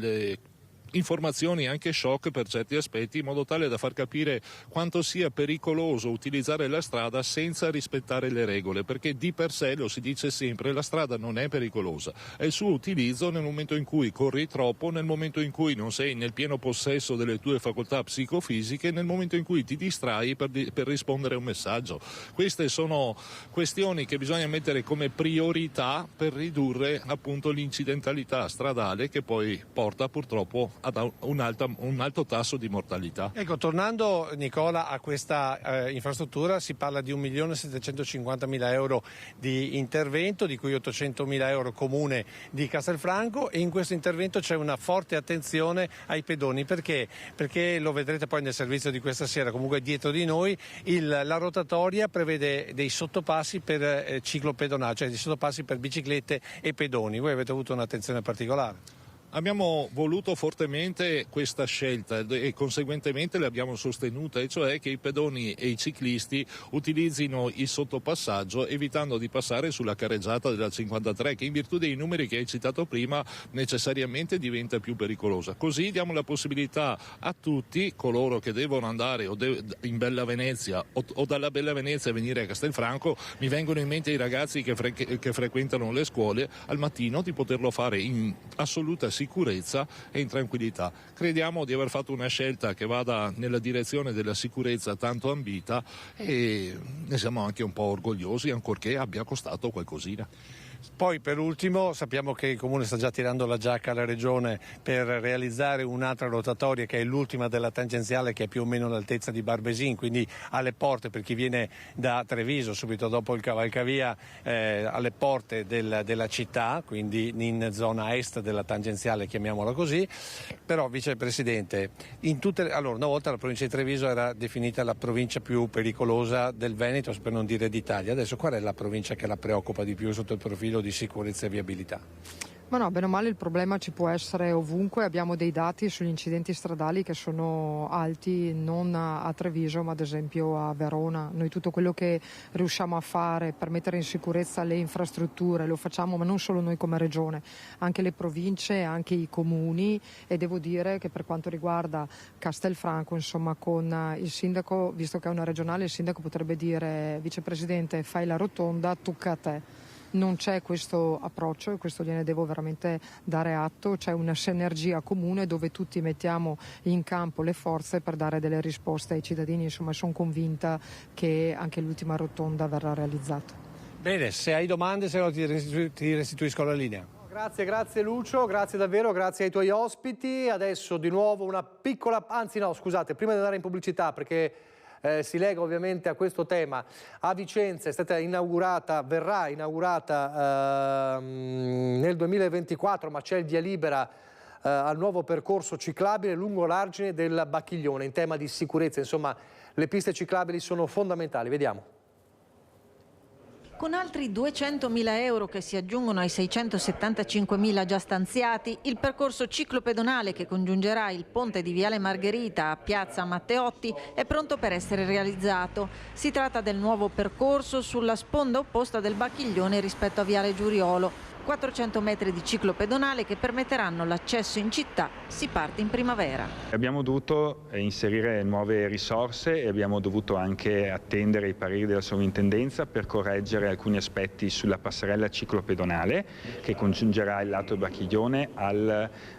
informazioni anche shock per certi aspetti, in modo tale da far capire quanto sia pericoloso utilizzare la strada senza rispettare le regole, perché di per sé, lo si dice sempre, la strada non è pericolosa, è il suo utilizzo nel momento in cui corri troppo, nel momento in cui non sei nel pieno possesso delle tue facoltà psicofisiche, nel momento in cui ti distrai per rispondere a un messaggio. Queste sono questioni che bisogna mettere come priorità per ridurre appunto l'incidentalità stradale, che poi porta purtroppo ad un alto tasso di mortalità. Ecco, tornando Nicola a questa infrastruttura, si parla di 1.750.000 euro di intervento, di cui 800.000 euro comune di Castelfranco, e in questo intervento c'è una forte attenzione ai pedoni. Perché? Perché lo vedrete poi nel servizio di questa sera, comunque dietro di noi, la rotatoria prevede dei sottopassi per ciclopedonali, cioè dei sottopassi per biciclette e pedoni. Voi avete avuto un'attenzione particolare? Abbiamo voluto fortemente questa scelta e conseguentemente l'abbiamo sostenuta, e cioè che i pedoni e i ciclisti utilizzino il sottopassaggio evitando di passare sulla carreggiata della 53, che in virtù dei numeri che hai citato prima necessariamente diventa più pericolosa. Così diamo la possibilità a tutti coloro che devono andare in Bella Venezia o dalla Bella Venezia venire a Castelfranco, mi vengono in mente i ragazzi che frequentano le scuole, al mattino di poterlo fare in assoluta sicurezza e in tranquillità. Crediamo di aver fatto una scelta che vada nella direzione della sicurezza tanto ambita, e ne siamo anche un po' orgogliosi, ancorché abbia costato qualcosina. Poi per ultimo sappiamo che il Comune sta già tirando la giacca alla Regione per realizzare un'altra rotatoria, che è l'ultima della tangenziale, che è più o meno all'altezza di Barbesin, quindi alle porte, per chi viene da Treviso subito dopo il cavalcavia, alle porte della città, quindi in zona est della tangenziale, chiamiamola così. Però Vicepresidente, allora, una volta la provincia di Treviso era definita la provincia più pericolosa del Veneto, per non dire d'Italia. Adesso qual è la provincia che la preoccupa di più sotto il profilo di sicurezza e viabilità? Ma no, bene o male il problema ci può essere ovunque, abbiamo dei dati sugli incidenti stradali che sono alti non a Treviso ma ad esempio a Verona. Noi tutto quello che riusciamo a fare per mettere in sicurezza le infrastrutture lo facciamo, ma non solo noi come regione, anche le province, anche i comuni, e devo dire che per quanto riguarda Castelfranco, insomma, con il sindaco, visto che è una regionale, il sindaco potrebbe dire: vicepresidente, fai la rotonda, tocca a te. Non c'è questo approccio e questo gliene devo veramente dare atto, c'è una sinergia comune dove tutti mettiamo in campo le forze per dare delle risposte ai cittadini, insomma sono convinta che anche l'ultima rotonda verrà realizzata. Bene, se hai domande se no ti restituisco la linea. Grazie Lucio, grazie davvero, grazie ai tuoi ospiti. Adesso di nuovo una piccola, anzi no scusate, prima di andare in pubblicità perché si lega ovviamente a questo tema. A Vicenza è stata inaugurata, verrà inaugurata nel 2024, ma c'è il via libera al nuovo percorso ciclabile lungo l'argine del Bacchiglione in tema di sicurezza. Insomma, le piste ciclabili sono fondamentali. Vediamo. Con altri 200.000 euro che si aggiungono ai 675.000 già stanziati, il percorso ciclopedonale che congiungerà il ponte di Viale Margherita a Piazza Matteotti è pronto per essere realizzato. Si tratta del nuovo percorso sulla sponda opposta del Bacchiglione rispetto a Viale Giuriolo. 400 metri di ciclopedonale che permetteranno l'accesso in città. Si parte in primavera. Abbiamo dovuto inserire nuove risorse e abbiamo dovuto anche attendere i pareri della sovrintendenza per correggere alcuni aspetti sulla passerella ciclopedonale che congiungerà il lato Bacchiglione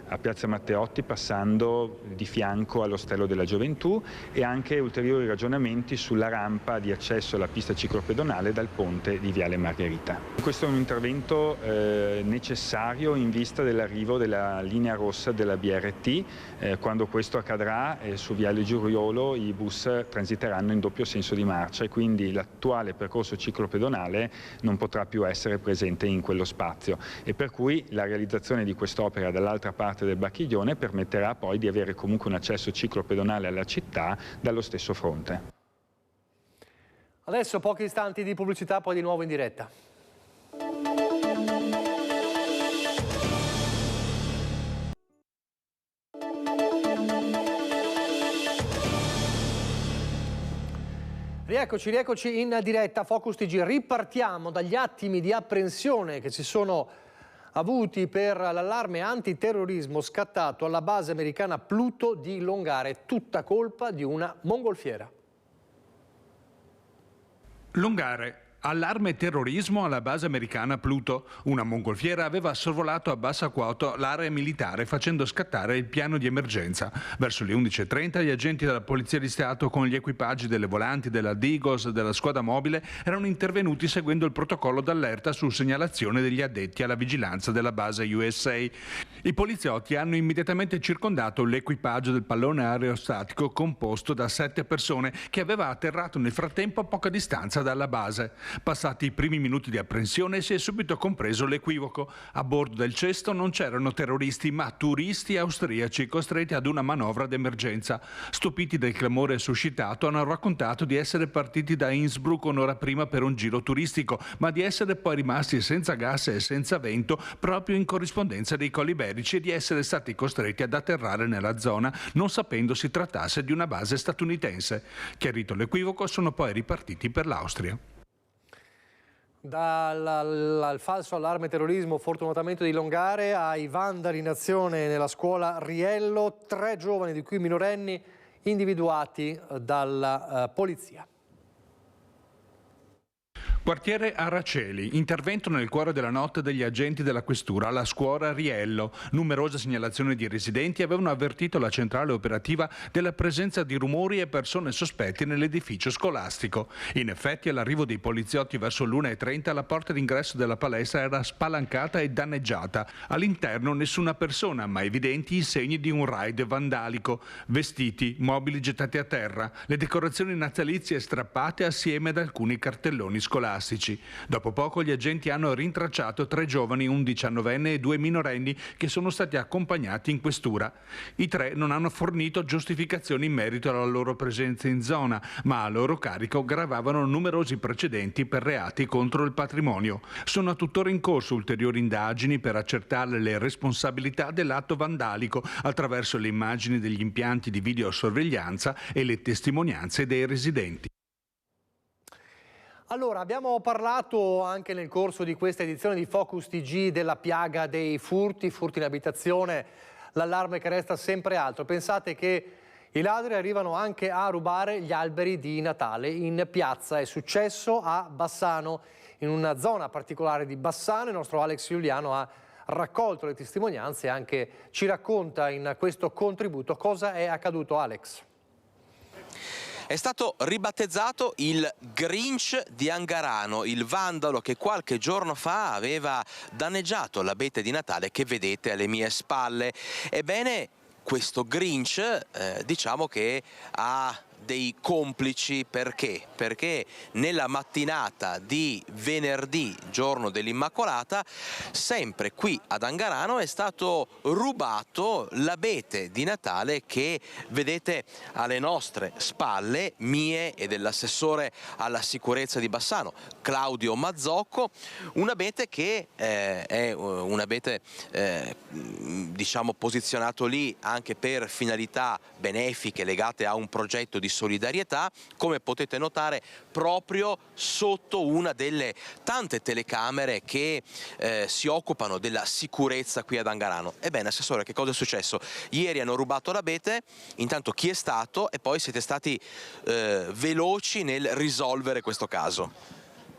a Piazza Matteotti passando di fianco all'Ostello della Gioventù, e anche ulteriori ragionamenti sulla rampa di accesso alla pista ciclopedonale dal ponte di Viale Margherita. Questo è un intervento necessario in vista dell'arrivo della linea rossa della BRT. Quando questo accadrà su Viale Giuriolo i bus transiteranno in doppio senso di marcia e quindi l'attuale percorso ciclopedonale non potrà più essere presente in quello spazio, e per cui la realizzazione di quest'opera dall'altra parte del Bacchiglione permetterà poi di avere comunque un accesso ciclopedonale alla città dallo stesso fronte. Adesso pochi istanti di pubblicità, poi di nuovo in diretta. Rieccoci in diretta Focus TG. Ripartiamo dagli attimi di apprensione che ci sono avuti per l'allarme antiterrorismo scattato alla base americana Pluto di Longare, tutta colpa di una mongolfiera. Longare. Allarme terrorismo alla base americana Pluto. Una mongolfiera aveva sorvolato a bassa quota l'area militare facendo scattare il piano di emergenza. Verso le 11:30 gli agenti della Polizia di Stato con gli equipaggi delle volanti, della Digos e della squadra mobile erano intervenuti seguendo il protocollo d'allerta su segnalazione degli addetti alla vigilanza della base USA. I poliziotti hanno immediatamente circondato l'equipaggio del pallone aerostatico composto da 7 persone che aveva atterrato nel frattempo a poca distanza dalla base. Passati i primi minuti di apprensione si è subito compreso l'equivoco. A bordo del cesto non c'erano terroristi ma turisti austriaci costretti ad una manovra d'emergenza. Stupiti del clamore suscitato hanno raccontato di essere partiti da Innsbruck un'ora prima per un giro turistico, ma di essere poi rimasti senza gas e senza vento proprio in corrispondenza dei Colli Iberici e di essere stati costretti ad atterrare nella zona non sapendo si trattasse di una base statunitense. Chiarito l'equivoco sono poi ripartiti per l'Austria. Dal falso allarme terrorismo fortunatamente di Longare ai vandali in azione nella scuola Riello, 3 giovani di cui minorenni individuati dalla polizia. Quartiere Araceli, intervento nel cuore della notte degli agenti della questura alla scuola Riello. Numerose segnalazioni di residenti avevano avvertito la centrale operativa della presenza di rumori e persone sospetti nell'edificio scolastico. In effetti, all'arrivo dei poliziotti verso l'1:30 la porta d'ingresso della palestra era spalancata e danneggiata. All'interno nessuna persona, ma evidenti i segni di un raid vandalico. Vestiti, mobili gettati a terra, le decorazioni natalizie strappate assieme ad alcuni cartelloni scolastici. scolastici. Dopo poco gli agenti hanno rintracciato 3 giovani, un 19enne e 2 minorenni che sono stati accompagnati in questura. I 3 non hanno fornito giustificazioni in merito alla loro presenza in zona, ma a loro carico gravavano numerosi precedenti per reati contro il patrimonio. Sono tuttora in corso ulteriori indagini per accertare le responsabilità dell'atto vandalico attraverso le immagini degli impianti di videosorveglianza e le testimonianze dei residenti. Allora, abbiamo parlato anche nel corso di questa edizione di Focus TG della piaga dei furti in abitazione, l'allarme che resta sempre alto. Pensate che i ladri arrivano anche a rubare gli alberi di Natale in piazza. È successo a Bassano, in una zona particolare di Bassano. Il nostro Alex Giuliano ha raccolto le testimonianze e anche ci racconta in questo contributo cosa è accaduto. Alex. È stato ribattezzato il Grinch di Angarano, il vandalo che qualche giorno fa aveva danneggiato l'abete di Natale che vedete alle mie spalle. Ebbene, questo Grinch diciamo che ha dei complici. Perché nella mattinata di venerdì, giorno dell'Immacolata, sempre qui ad Angarano è stato rubato l'abete di Natale che vedete alle nostre spalle, mie e dell'assessore alla sicurezza di Bassano, Claudio Mazzocco, un abete che è un abete diciamo posizionato lì anche per finalità benefiche legate a un progetto di solidarietà, come potete notare proprio sotto una delle tante telecamere che si occupano della sicurezza qui ad Angarano. Ebbene, assessore, che cosa è successo? Ieri hanno rubato l'abete, intanto chi è stato, e poi siete stati veloci nel risolvere questo caso.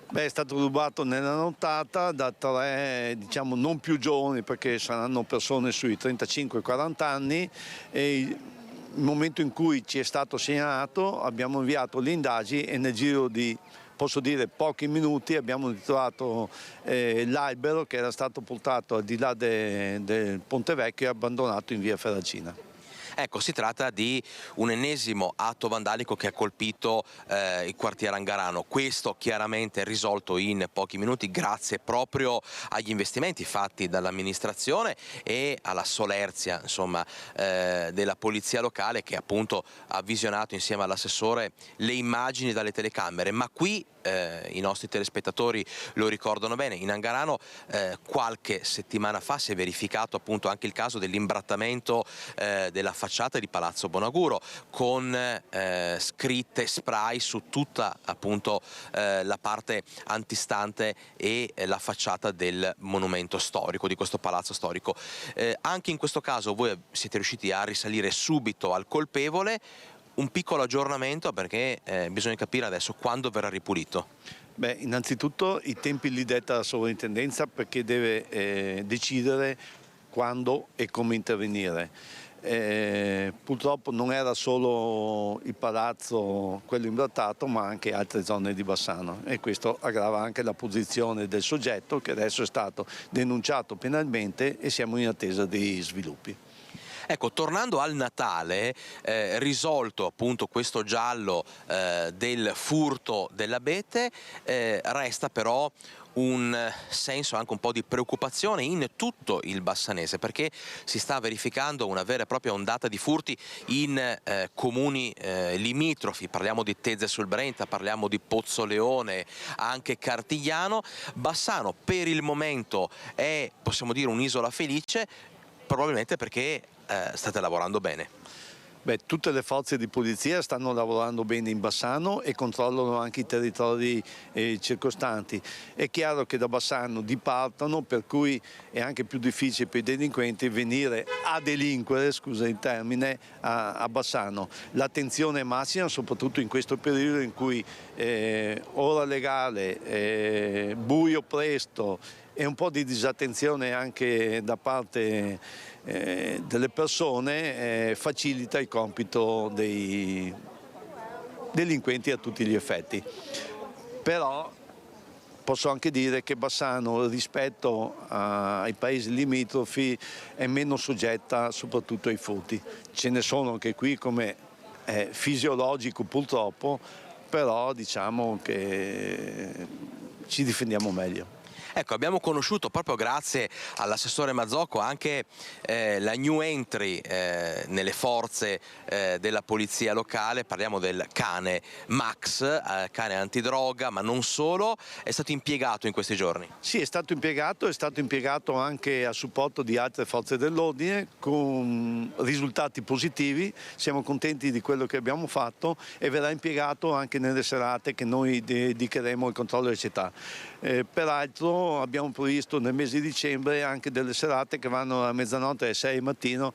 Beh, è stato rubato nella nottata da 3, diciamo, non più giovani, perché saranno persone sui 35-40 anni, e nel momento in cui ci è stato segnalato abbiamo inviato le indagini e nel giro di, posso dire, pochi minuti abbiamo ritrovato l'albero che era stato portato al di là del Ponte Vecchio e abbandonato in via Ferracina. Ecco, si tratta di un ennesimo atto vandalico che ha colpito il quartiere Angarano. Questo chiaramente risolto in pochi minuti grazie proprio agli investimenti fatti dall'amministrazione e alla solerzia, insomma, della polizia locale, che appunto ha visionato insieme all'assessore le immagini dalle telecamere. Ma qui i nostri telespettatori lo ricordano bene, in Angarano qualche settimana fa si è verificato appunto anche il caso dell'imbrattamento della facciata di Palazzo Bonaguro, con scritte spray su tutta appunto la parte antistante e la facciata del monumento storico, di questo palazzo storico. Anche in questo caso voi siete riusciti a risalire subito al colpevole. Un piccolo aggiornamento, perché bisogna capire adesso quando verrà ripulito. Beh, innanzitutto i tempi li detta la sovrintendenza, perché deve decidere quando e come intervenire. Purtroppo non era solo il palazzo quello imbrattato, ma anche altre zone di Bassano, e questo aggrava anche la posizione del soggetto, che adesso è stato denunciato penalmente e siamo in attesa dei sviluppi. Ecco, tornando al Natale, risolto appunto questo giallo del furto dell'abete, resta però un senso anche un po' di preoccupazione in tutto il bassanese, perché si sta verificando una vera e propria ondata di furti in comuni limitrofi. Parliamo di Tezze sul Brenta, parliamo di Pozzoleone, anche Cartigliano. Bassano per il momento è, possiamo dire, un'isola felice, probabilmente perché state lavorando bene. Beh, tutte le forze di polizia stanno lavorando bene in Bassano e controllano anche i territori circostanti. È chiaro che da Bassano dipartono, per cui è anche più difficile per i delinquenti venire a delinquere, scusa il termine, a Bassano. L'attenzione è massima, soprattutto in questo periodo in cui ora legale, buio presto e un po' di disattenzione anche da parte delle persone facilita il compito dei delinquenti a tutti gli effetti. Però posso anche dire che Bassano rispetto ai paesi limitrofi è meno soggetta soprattutto ai furti. Ce ne sono anche qui, come è fisiologico purtroppo, però diciamo che ci difendiamo meglio. Ecco, abbiamo conosciuto proprio grazie all'assessore Mazzocco anche la new entry nelle forze della polizia locale. Parliamo del cane Max, cane antidroga, ma non solo. È stato impiegato in questi giorni? Sì, è stato impiegato anche a supporto di altre forze dell'ordine con risultati positivi. Siamo contenti di quello che abbiamo fatto e verrà impiegato anche nelle serate che noi dedicheremo al controllo delle città. Peraltro abbiamo previsto nel mese di dicembre anche delle serate che vanno a mezzanotte alle 6 del mattino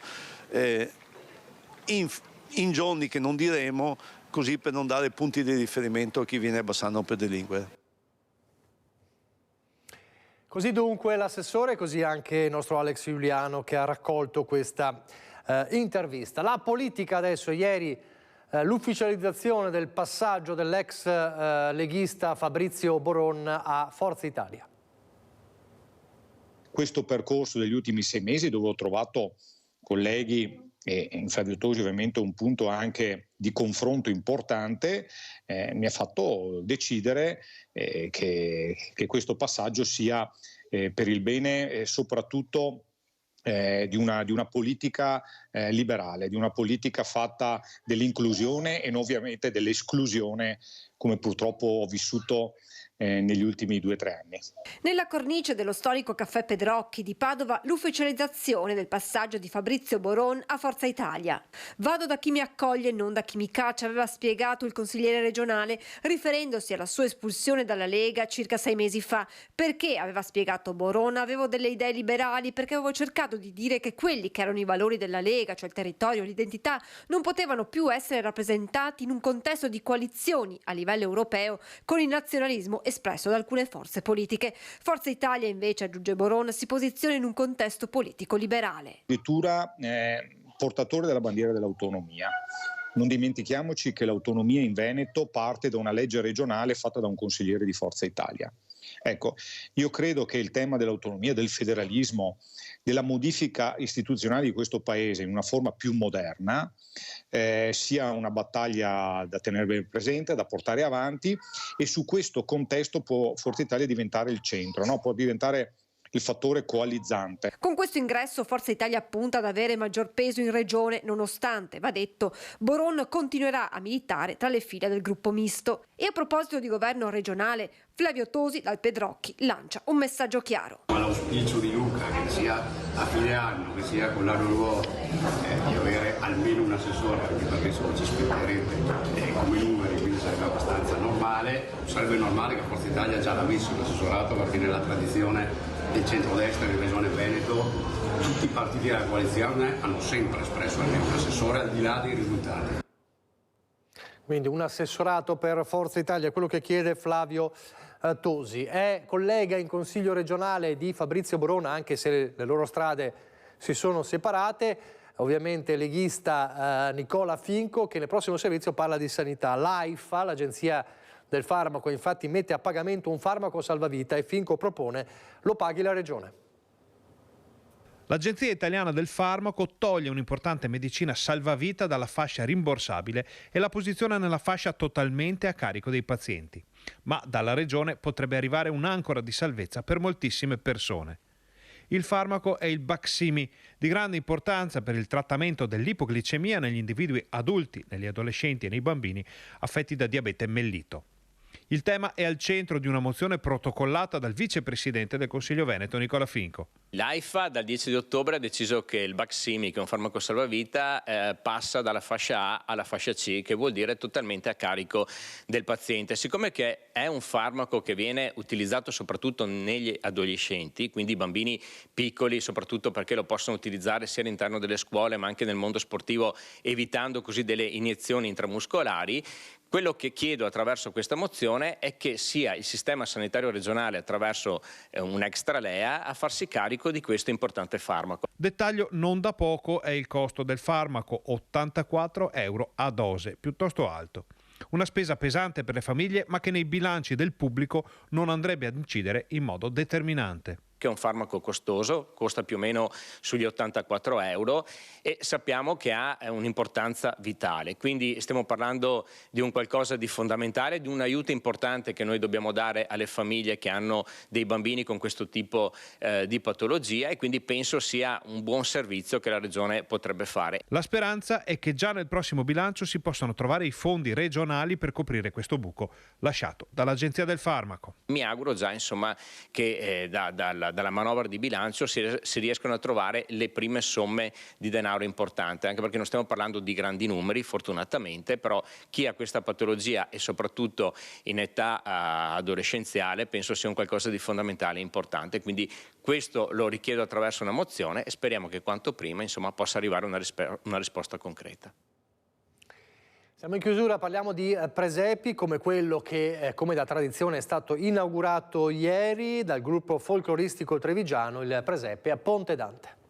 in giorni che non diremo, così per non dare punti di riferimento a chi viene a Bassano per delinquere. Così dunque l'assessore, così anche il nostro Alex Giuliano che ha raccolto questa intervista. La politica adesso, ieri l'ufficializzazione del passaggio dell'ex leghista Fabrizio Boron a Forza Italia. Questo percorso degli ultimi 6 mesi, dove ho trovato colleghi e in Flavio Tosi ovviamente un punto anche di confronto importante, mi ha fatto decidere che questo passaggio sia per il bene soprattutto di una politica liberale, di una politica fatta dell'inclusione e non ovviamente dell'esclusione, come purtroppo ho vissuto negli ultimi 2 o 3 anni. Nella cornice dello storico caffè Pedrocchi di Padova, l'ufficializzazione del passaggio di Fabrizio Boron a Forza Italia. Vado da chi mi accoglie e non da chi mi caccia, aveva spiegato il consigliere regionale, riferendosi alla sua espulsione dalla Lega circa 6 mesi fa. Perché, aveva spiegato Boron, avevo delle idee liberali, perché avevo cercato di dire che quelli che erano i valori della Lega, cioè il territorio, l'identità, non potevano più essere rappresentati in un contesto di coalizioni a livello europeo con il nazionalismo espresso da alcune forze politiche. Forza Italia invece, aggiunge Boron, si posiziona in un contesto politico liberale. Lettura portatore della bandiera dell'autonomia. Non dimentichiamoci che l'autonomia in Veneto parte da una legge regionale fatta da un consigliere di Forza Italia. Ecco, io credo che il tema dell'autonomia, del federalismo, della modifica istituzionale di questo Paese in una forma più moderna sia una battaglia da tenere ben presente, da portare avanti, e su questo contesto può Forza Italia diventare il centro, no? Può diventare il fattore coalizzante. Con questo ingresso Forza Italia punta ad avere maggior peso in regione, nonostante, va detto, Boron continuerà a militare tra le file del gruppo misto. E a proposito di governo regionale, Flavio Tosi dal Pedrocchi lancia un messaggio chiaro. L'auspicio di Luca, che sia a fine anno, che sia con l'anno nuovo, di avere almeno un assessore, anche perché insomma ci spetterebbe come numeri, quindi sarebbe abbastanza normale. Sarebbe normale che Forza Italia già l'ha messo l'assessorato, perché nella tradizione del centrodestra in Regione Veneto tutti i partiti della coalizione hanno sempre espresso almeno un assessore al di là dei risultati. Quindi un assessorato per Forza Italia, quello che chiede Flavio Tosi. È collega in Consiglio regionale di Fabrizio Boron, anche se le loro strade si sono separate. Ovviamente leghista Nicola Finco, che nel prossimo servizio parla di sanità. L'AIFA, l'agenzia del farmaco, infatti mette a pagamento un farmaco salvavita e Finco propone lo paghi la regione. L'Agenzia Italiana del Farmaco toglie un'importante medicina salvavita dalla fascia rimborsabile e la posiziona nella fascia totalmente a carico dei pazienti. Ma dalla regione potrebbe arrivare un'ancora di salvezza per moltissime persone. Il farmaco è il Baqsimi, di grande importanza per il trattamento dell'ipoglicemia negli individui adulti, negli adolescenti e nei bambini affetti da diabete mellito. Il tema è al centro di una mozione protocollata dal vicepresidente del Consiglio Veneto, Nicola Finco. L'AIFA dal 10 di ottobre ha deciso che il Baqsimi, che è un farmaco salvavita, passa dalla fascia A alla fascia C, che vuol dire totalmente a carico del paziente. Siccome che è un farmaco che viene utilizzato soprattutto negli adolescenti, quindi bambini piccoli, soprattutto perché lo possono utilizzare sia all'interno delle scuole ma anche nel mondo sportivo, evitando così delle iniezioni intramuscolari, quello che chiedo attraverso questa mozione è che sia il sistema sanitario regionale, attraverso un extra LEA, a farsi carico di questo importante farmaco. Dettaglio non da poco è il costo del farmaco, 84 euro a dose, piuttosto alto. Una spesa pesante per le famiglie, ma che nei bilanci del pubblico non andrebbe ad incidere in modo determinante. che è un farmaco costoso, costa più o meno sugli 84 euro e sappiamo che ha un'importanza vitale. Quindi stiamo parlando di un qualcosa di fondamentale, di un aiuto importante che noi dobbiamo dare alle famiglie che hanno dei bambini con questo tipo di patologia, e quindi penso sia un buon servizio che la Regione potrebbe fare. La speranza è che già nel prossimo bilancio si possano trovare i fondi regionali per coprire questo buco lasciato dall'Agenzia del Farmaco. Mi auguro già insomma che dalla manovra di bilancio si riescano a trovare le prime somme di denaro importante, anche perché non stiamo parlando di grandi numeri fortunatamente, però chi ha questa patologia e soprattutto in età adolescenziale penso sia un qualcosa di fondamentale e importante, quindi questo lo richiedo attraverso una mozione e speriamo che quanto prima insomma possa arrivare una risposta concreta. Siamo in chiusura, parliamo di presepi come quello che, come da tradizione, è stato inaugurato ieri dal gruppo folcloristico trevigiano, il presepe a Ponte Dante.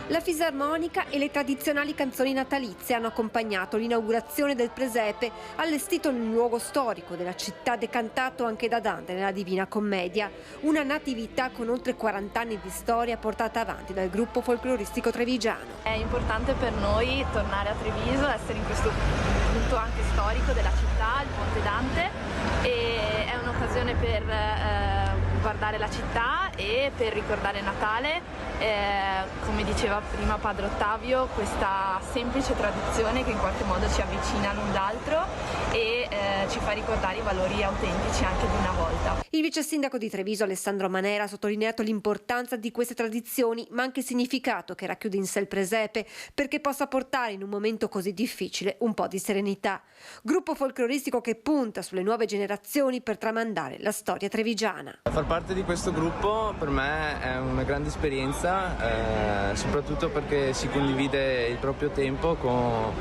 La fisarmonica e le tradizionali canzoni natalizie hanno accompagnato l'inaugurazione del presepe, allestito nel luogo storico della città, decantato anche da Dante nella Divina Commedia. Una natività con oltre 40 anni di storia portata avanti dal gruppo folcloristico trevigiano. È importante per noi tornare a Treviso, essere in questo punto anche storico della città, il Ponte Dante, e è un'occasione per guardare la città e per ricordare Natale. Come diceva prima Padre Ottavio, questa semplice tradizione che in qualche modo ci avvicina l'un l'altro e ci fa ricordare i valori autentici anche di una volta. Il vice sindaco di Treviso Alessandro Manera ha sottolineato l'importanza di queste tradizioni, ma anche il significato che racchiude in sé il presepe, perché possa portare in un momento così difficile un po' di serenità. Gruppo folcloristico che punta sulle nuove generazioni per tramandare la storia trevigiana. Far parte di questo gruppo per me è una grande esperienza, soprattutto perché si condivide il proprio tempo con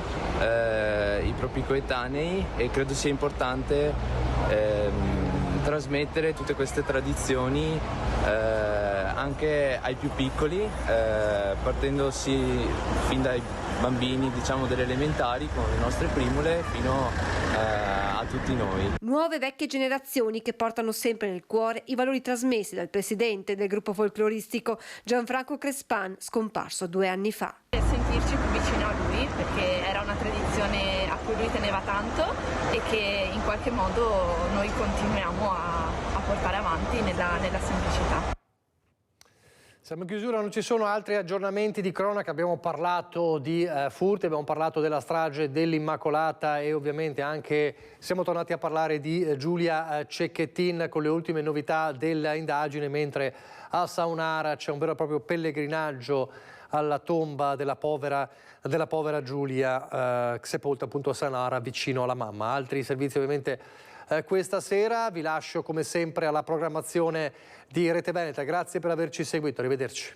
i propri coetanei e credo sia importante trasmettere tutte queste tradizioni anche ai più piccoli, partendosi fin dai bambini, diciamo, delle elementari con le nostre primule fino a tutti noi. Nuove vecchie generazioni che portano sempre nel cuore i valori trasmessi dal presidente del gruppo folcloristico Gianfranco Crespan, scomparso 2 anni fa. Sentirci più vicino a lui, perché era una tradizione a cui lui teneva tanto e che in qualche modo noi continuiamo a portare avanti nella semplicità. Siamo in chiusura, non ci sono altri aggiornamenti di cronaca, abbiamo parlato di furti, abbiamo parlato della strage dell'Immacolata e ovviamente anche siamo tornati a parlare di Giulia Cecchettin con le ultime novità dell'indagine, mentre a Saunara c'è un vero e proprio pellegrinaggio alla tomba della povera Giulia, sepolta appunto a Saunara vicino alla mamma. Altri servizi ovviamente questa sera. Vi lascio come sempre alla programmazione di Rete Veneta. Grazie per averci seguito, arrivederci.